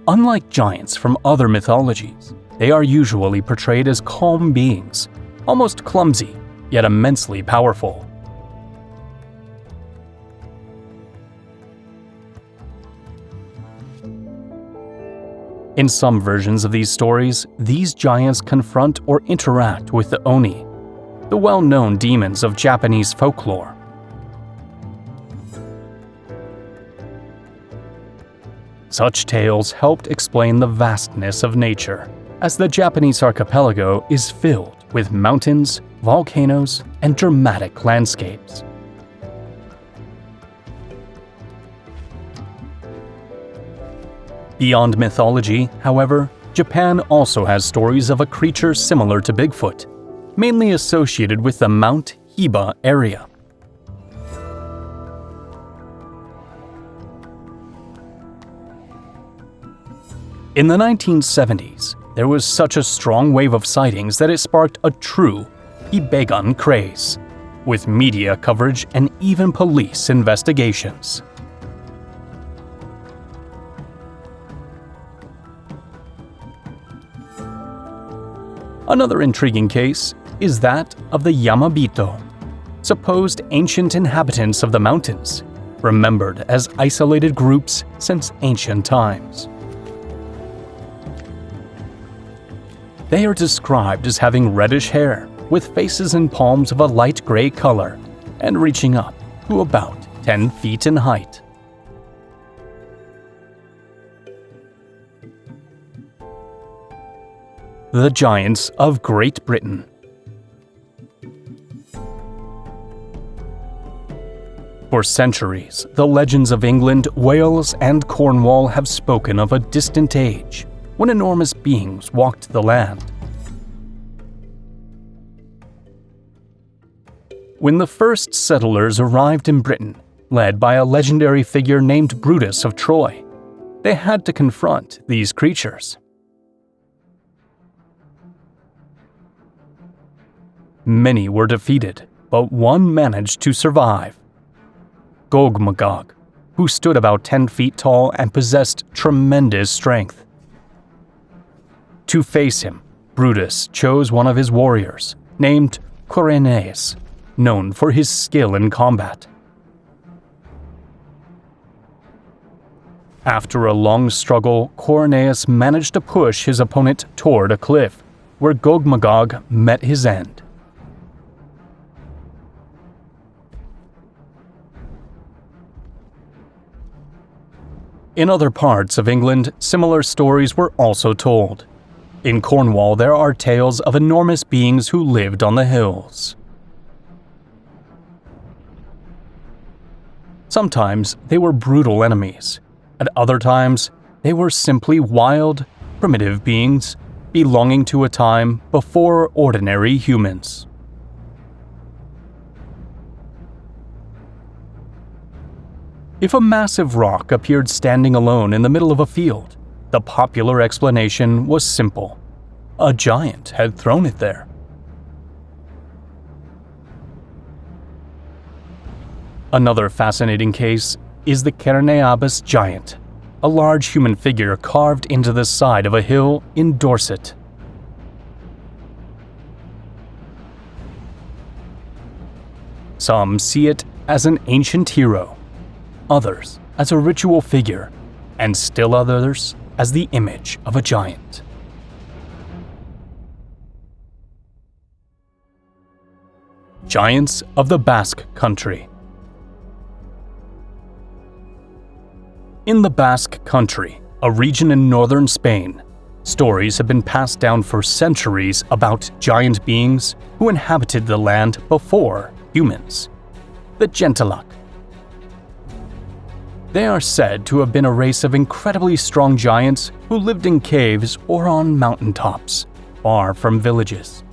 Unlike giants from other mythologies, they are usually portrayed as calm beings, almost clumsy, yet immensely powerful. In some versions of these stories, these giants confront or interact with the Oni, the well-known demons of Japanese folklore. Such tales helped explain the vastness of nature, as the Japanese archipelago is filled with mountains, volcanoes, and dramatic landscapes. Beyond mythology, however, Japan also has stories of a creature similar to Bigfoot, mainly associated with the Mount Hiba area. In the 1970s, there was such a strong wave of sightings that it sparked a true Hibagan craze, with media coverage and even police investigations. Another intriguing case is that of the Yamabito, supposed ancient inhabitants of the mountains, remembered as isolated groups since ancient times. They are described as having reddish hair, with faces and palms of a light gray color, and reaching up to about 10 feet in height. The Giants of Great Britain. For centuries, the legends of England, Wales, and Cornwall have spoken of a distant age when enormous beings walked the land. When the first settlers arrived in Britain, led by a legendary figure named Brutus of Troy. They had to confront these creatures. Many were defeated, but one managed to survive. Gog-Magog, who stood about 10 feet tall and possessed tremendous strength. To face him, Brutus chose one of his warriors, named Quirinius, known for his skill in combat. After a long struggle, Quirinius managed to push his opponent toward a cliff, where Gog-Magog met his end. In other parts of England, similar stories were also told. In Cornwall, there are tales of enormous beings who lived on the hills. Sometimes they were brutal enemies. At other times, they were simply wild, primitive beings belonging to a time before ordinary humans. If a massive rock appeared standing alone in the middle of a field, the popular explanation was simple. A giant had thrown it there. Another fascinating case is the Cairnabas giant, a large human figure carved into the side of a hill in Dorset. Some see it as an ancient hero, others as a ritual figure, and still others as the image of a giant. Giants of the Basque Country. In the Basque Country, a region in northern Spain, stories have been passed down for centuries about giant beings who inhabited the land before humans, the Gentilak. They are said to have been a race of incredibly strong giants who lived in caves or on mountaintops, far from villages.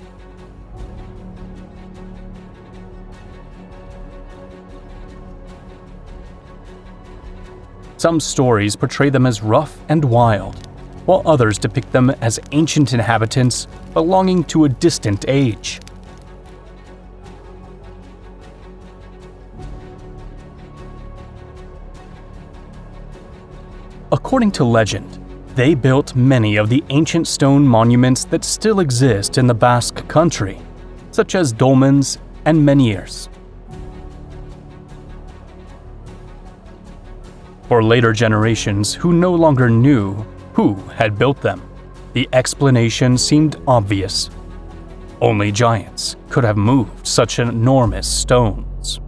Some stories portray them as rough and wild, while others depict them as ancient inhabitants belonging to a distant age. According to legend, they built many of the ancient stone monuments that still exist in the Basque Country, such as dolmens and menhirs. For later generations who no longer knew who had built them, the explanation seemed obvious. Only giants could have moved such enormous stones.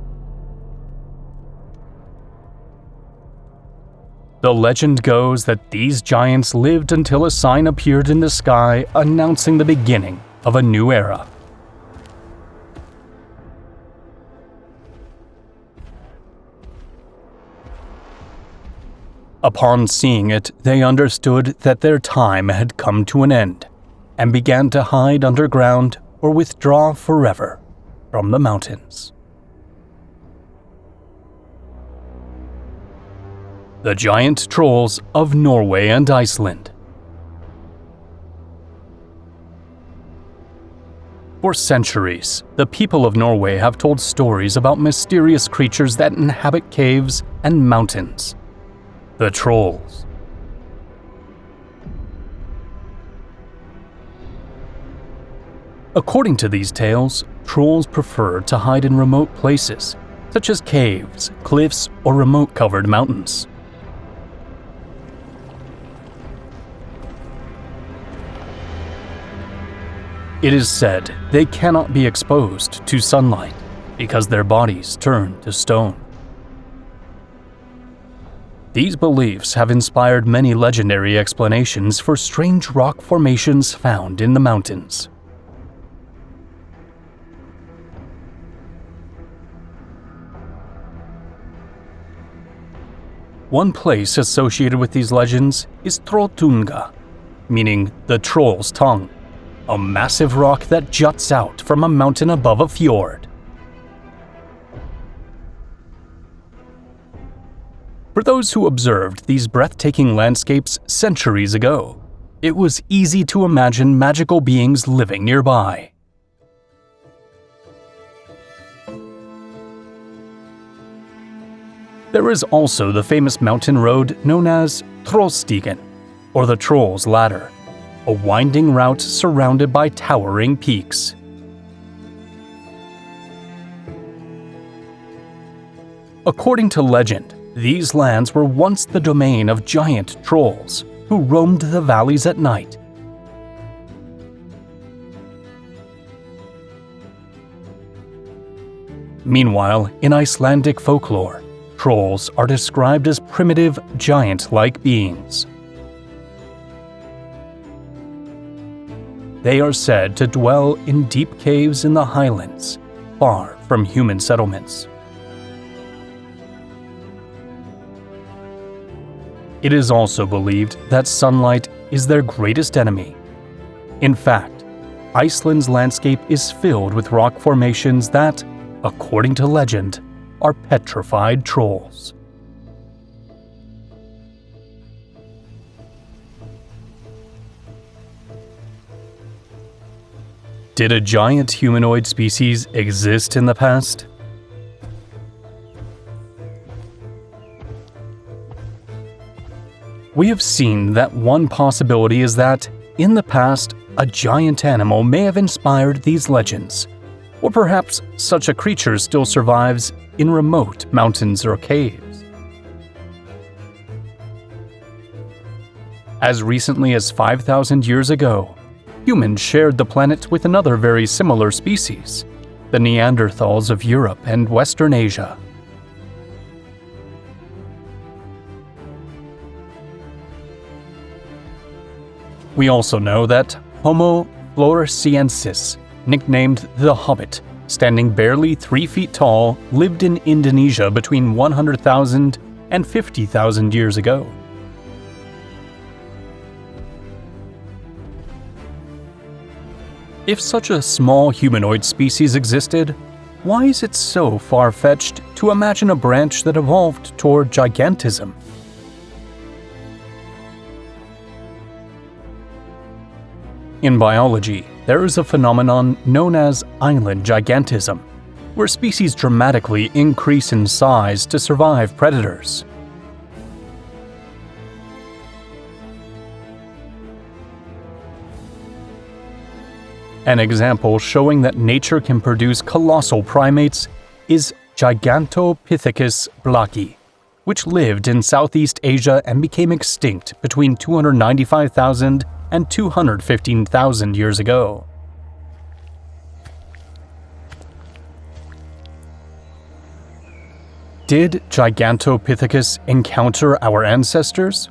The legend goes that these giants lived until a sign appeared in the sky announcing the beginning of a new era. Upon seeing it, they understood that their time had come to an end, and began to hide underground or withdraw forever from the mountains. The giant trolls of Norway and Iceland. For centuries, the people of Norway have told stories about mysterious creatures that inhabit caves and mountains. The trolls. According to these tales, trolls prefer to hide in remote places, such as caves, cliffs, or remote-covered mountains. It is said they cannot be exposed to sunlight because their bodies turn to stone. These beliefs have inspired many legendary explanations for strange rock formations found in the mountains. One place associated with these legends is Trolltunga, meaning the troll's tongue, a massive rock that juts out from a mountain above a fjord. For those who observed these breathtaking landscapes centuries ago, it was easy to imagine magical beings living nearby. There is also the famous mountain road known as Trollstigen, or the Troll's Ladder, a winding route surrounded by towering peaks. According to legend, these lands were once the domain of giant trolls who roamed the valleys at night. Meanwhile, in Icelandic folklore, trolls are described as primitive, giant-like beings. They are said to dwell in deep caves in the highlands, far from human settlements. It is also believed that sunlight is their greatest enemy. In fact, Iceland's landscape is filled with rock formations that, according to legend, are petrified trolls. Did a giant humanoid species exist in the past? We have seen that one possibility is that, in the past, a giant animal may have inspired these legends, or perhaps such a creature still survives in remote mountains or caves. As recently as 5,000 years ago, humans shared the planet with another very similar species, the Neanderthals of Europe and Western Asia. We also know that Homo floresiensis, nicknamed the Hobbit, standing barely 3 feet tall, lived in Indonesia between 100,000 and 50,000 years ago. If such a small humanoid species existed, why is it so far-fetched to imagine a branch that evolved toward gigantism? In biology, there is a phenomenon known as island gigantism, where species dramatically increase in size to survive predators. An example showing that nature can produce colossal primates is Gigantopithecus blacki, which lived in Southeast Asia and became extinct between 295,000 and 215,000 years ago. Did Gigantopithecus encounter our ancestors?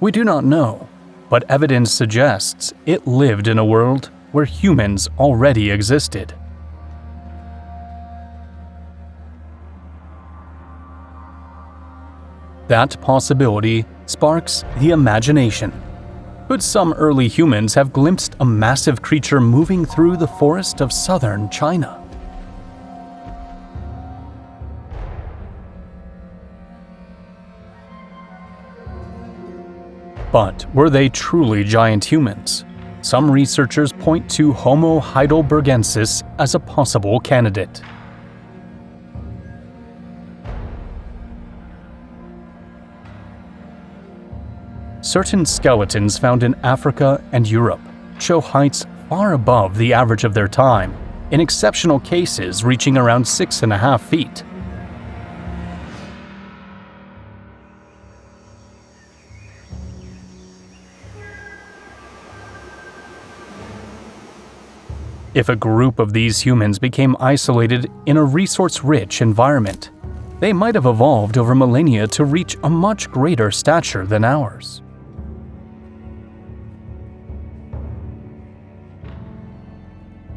We do not know, but evidence suggests it lived in a world where humans already existed. That possibility sparks the imagination. Could some early humans have glimpsed a massive creature moving through the forest of southern China? But were they truly giant humans? Some researchers point to Homo heidelbergensis as a possible candidate. Certain skeletons found in Africa and Europe show heights far above the average of their time, in exceptional cases reaching around 6.5 feet. If a group of these humans became isolated in a resource-rich environment, they might have evolved over millennia to reach a much greater stature than ours.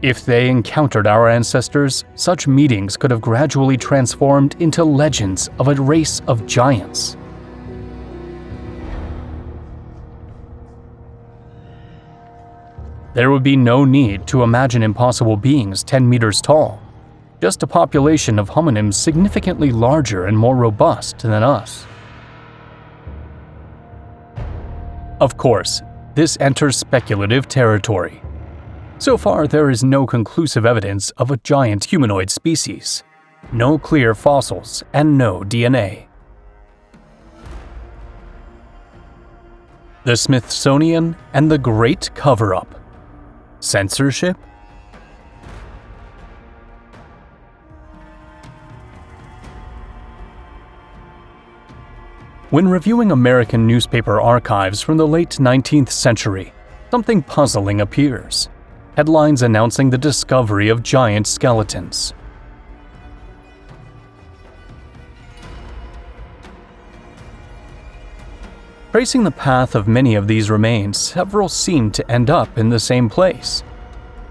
If they encountered our ancestors, such meetings could have gradually transformed into legends of a race of giants. There would be no need to imagine impossible beings 10 meters tall, just a population of hominins significantly larger and more robust than us. Of course, this enters speculative territory. So far, there is no conclusive evidence of a giant humanoid species, no clear fossils, and no DNA. The Smithsonian and the Great Cover-Up. Censorship? When reviewing American newspaper archives from the late 19th century, something puzzling appears. Headlines announcing the discovery of giant skeletons. Tracing the path of many of these remains, several seem to end up in the same place: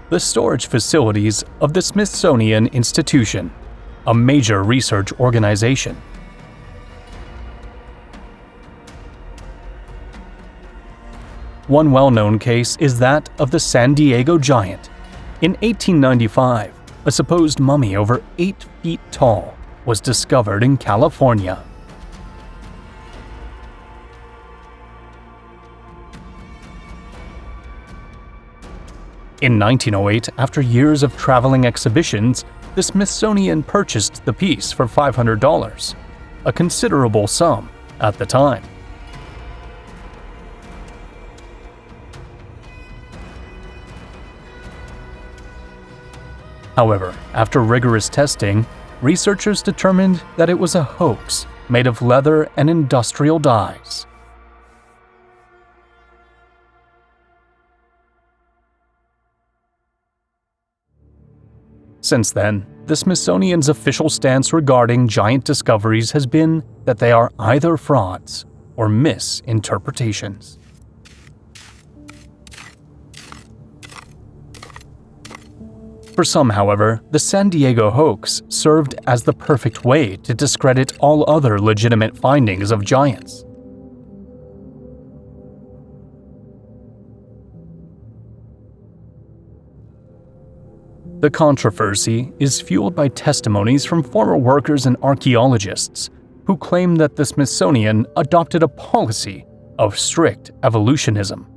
the storage facilities of the Smithsonian Institution, a major research organization. One well-known case is that of the San Diego Giant. In 1895, a supposed mummy over 8 feet tall was discovered in California. In 1908, after years of traveling exhibitions, the Smithsonian purchased the piece for $500, a considerable sum at the time. However, after rigorous testing, researchers determined that it was a hoax made of leather and industrial dyes. Since then, the Smithsonian's official stance regarding giant discoveries has been that they are either frauds or misinterpretations. For some, however, the San Diego hoax served as the perfect way to discredit all other legitimate findings of giants. The controversy is fueled by testimonies from former workers and archaeologists who claim that the Smithsonian adopted a policy of strict evolutionism.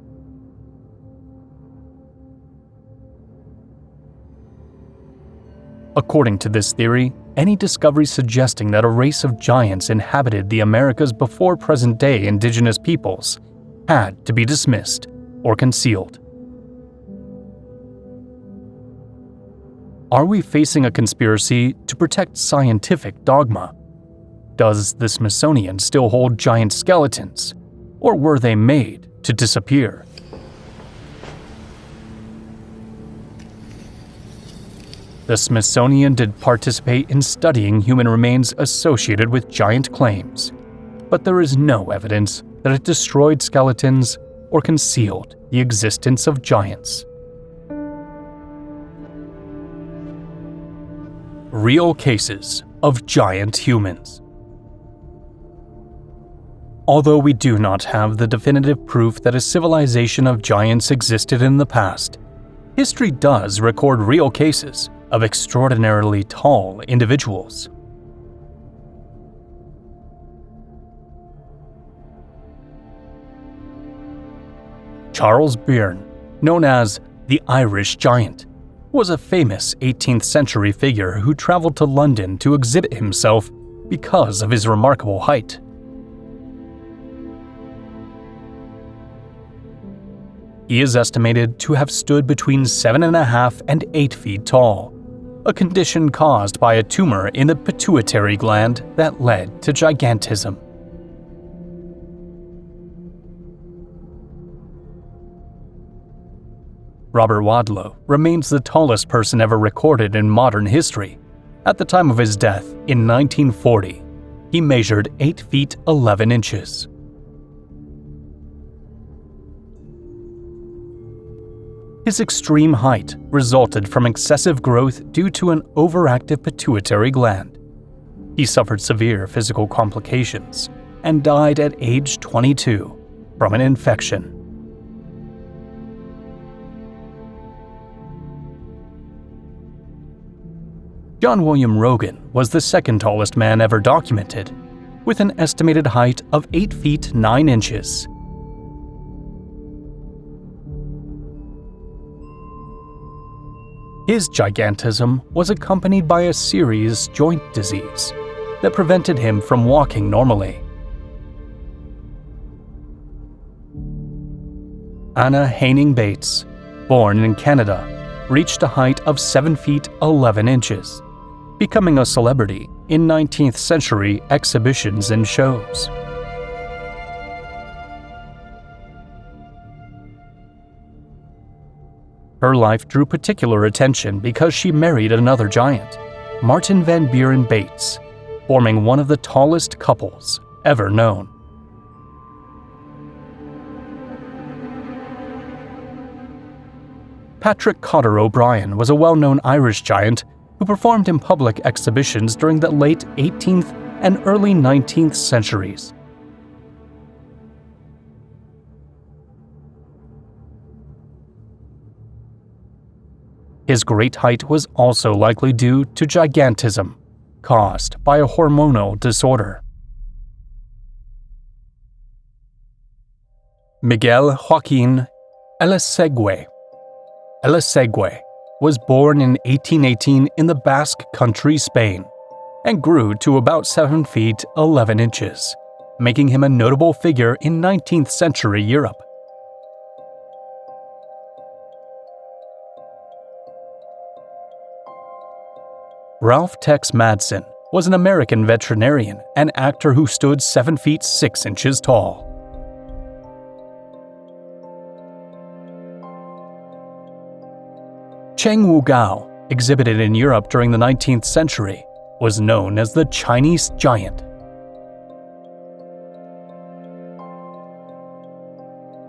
According to this theory, any discovery suggesting that a race of giants inhabited the Americas before present-day indigenous peoples had to be dismissed or concealed. Are we facing a conspiracy to protect scientific dogma? Does the Smithsonian still hold giant skeletons, or were they made to disappear? The Smithsonian did participate in studying human remains associated with giant claims, but there is no evidence that it destroyed skeletons or concealed the existence of giants. Real cases of giant humans. Although we do not have the definitive proof that a civilization of giants existed in the past, history does record real cases of extraordinarily tall individuals. Charles Byrne, known as the Irish Giant, was a famous 18th century figure who traveled to London to exhibit himself because of his remarkable height. He is estimated to have stood between 7.5 and 8 feet tall, a condition caused by a tumor in the pituitary gland that led to gigantism. Robert Wadlow remains the tallest person ever recorded in modern history. At the time of his death in 1940, he measured 8 feet 11 inches. His extreme height resulted from excessive growth due to an overactive pituitary gland. He suffered severe physical complications and died at age 22 from an infection. John William Rogan was the second tallest man ever documented, with an estimated height of 8 feet 9 inches. His gigantism was accompanied by a serious joint disease that prevented him from walking normally. Anna Haining Bates, born in Canada, reached a height of 7 feet 11 inches, becoming a celebrity in 19th century exhibitions and shows. Her life drew particular attention because she married another giant, Martin Van Buren Bates, forming one of the tallest couples ever known. Patrick Cotter O'Brien was a well-known Irish giant who performed in public exhibitions during the late 18th and early 19th centuries. His great height was also likely due to gigantism, caused by a hormonal disorder. Miguel Joaquin Elesegui was born in 1818 in the Basque Country, Spain, and grew to about 7 feet 11 inches, making him a notable figure in 19th century Europe. Ralph Tex Madsen was an American veterinarian and actor who stood 7 feet 6 inches tall. Cheng Wu Gao, exhibited in Europe during the 19th century, was known as the Chinese giant.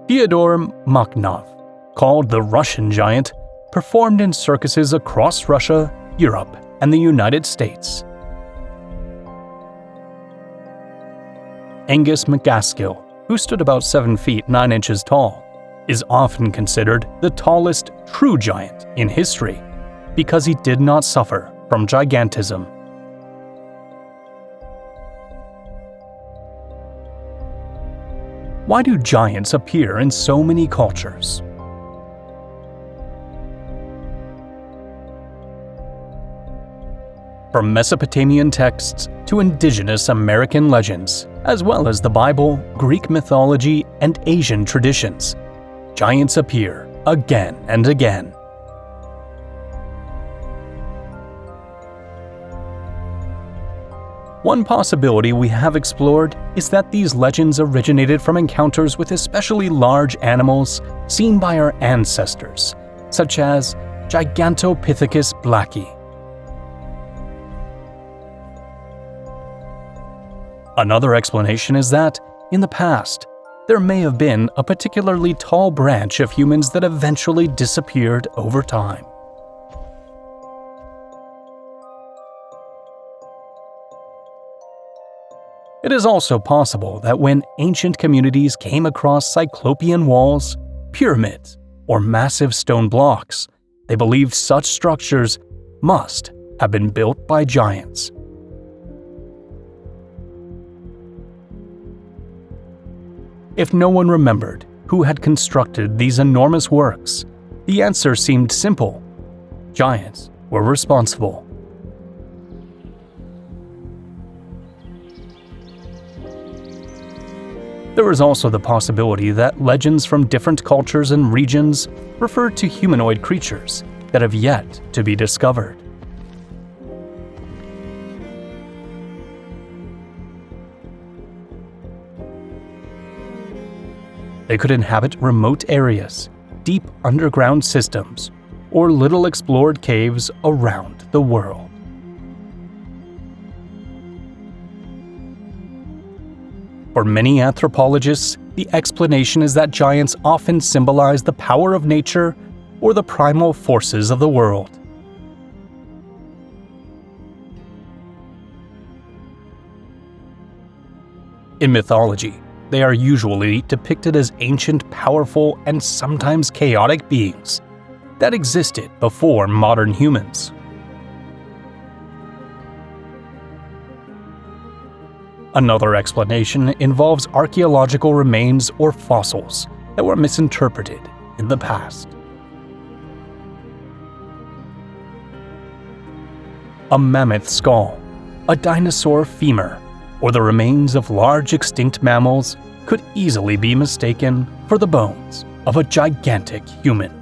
Fyodor Makhnov, called the Russian giant, performed in circuses across Russia, Europe, and the United States. Angus MacAskill, who stood about 7 feet 9 inches tall, is often considered the tallest true giant in history because he did not suffer from gigantism. Why do giants appear in so many cultures? From Mesopotamian texts to indigenous American legends, as well as the Bible, Greek mythology, and Asian traditions, giants appear again and again. One possibility we have explored is that these legends originated from encounters with especially large animals seen by our ancestors, such as Gigantopithecus blacki. Another explanation is that, in the past, there may have been a particularly tall branch of humans that eventually disappeared over time. It is also possible that when ancient communities came across cyclopean walls, pyramids, or massive stone blocks, they believed such structures must have been built by giants. If no one remembered who had constructed these enormous works, the answer seemed simple: giants were responsible. There is also the possibility that legends from different cultures and regions refer to humanoid creatures that have yet to be discovered. They could inhabit remote areas, deep underground systems, or little explored caves around the world. For many anthropologists, the explanation is that giants often symbolize the power of nature or the primal forces of the world. In mythology, they are usually depicted as ancient, powerful, and sometimes chaotic beings that existed before modern humans. Another explanation involves archaeological remains or fossils that were misinterpreted in the past. a mammoth skull, a dinosaur femur, or the remains of large extinct mammals could easily be mistaken for the bones of a gigantic human.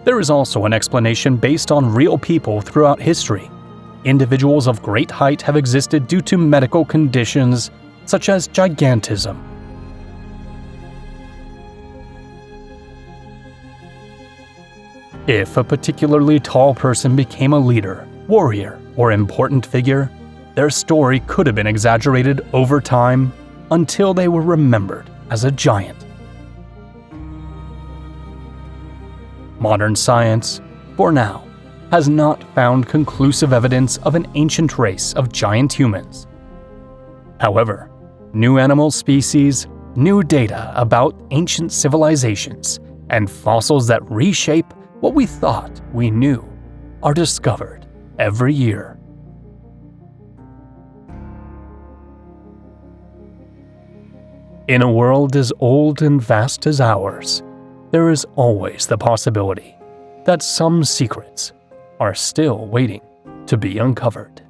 There is also an explanation based on real people throughout history. Individuals of great height have existed due to medical conditions such as gigantism. If a particularly tall person became a leader, warrior, or important figure, their story could have been exaggerated over time until they were remembered as a giant. Modern science, for now, has not found conclusive evidence of an ancient race of giant humans. However, new animal species, new data about ancient civilizations, and fossils that reshape what we thought we knew are discovered every year. In a world as old and vast as ours, there is always the possibility that some secrets are still waiting to be uncovered.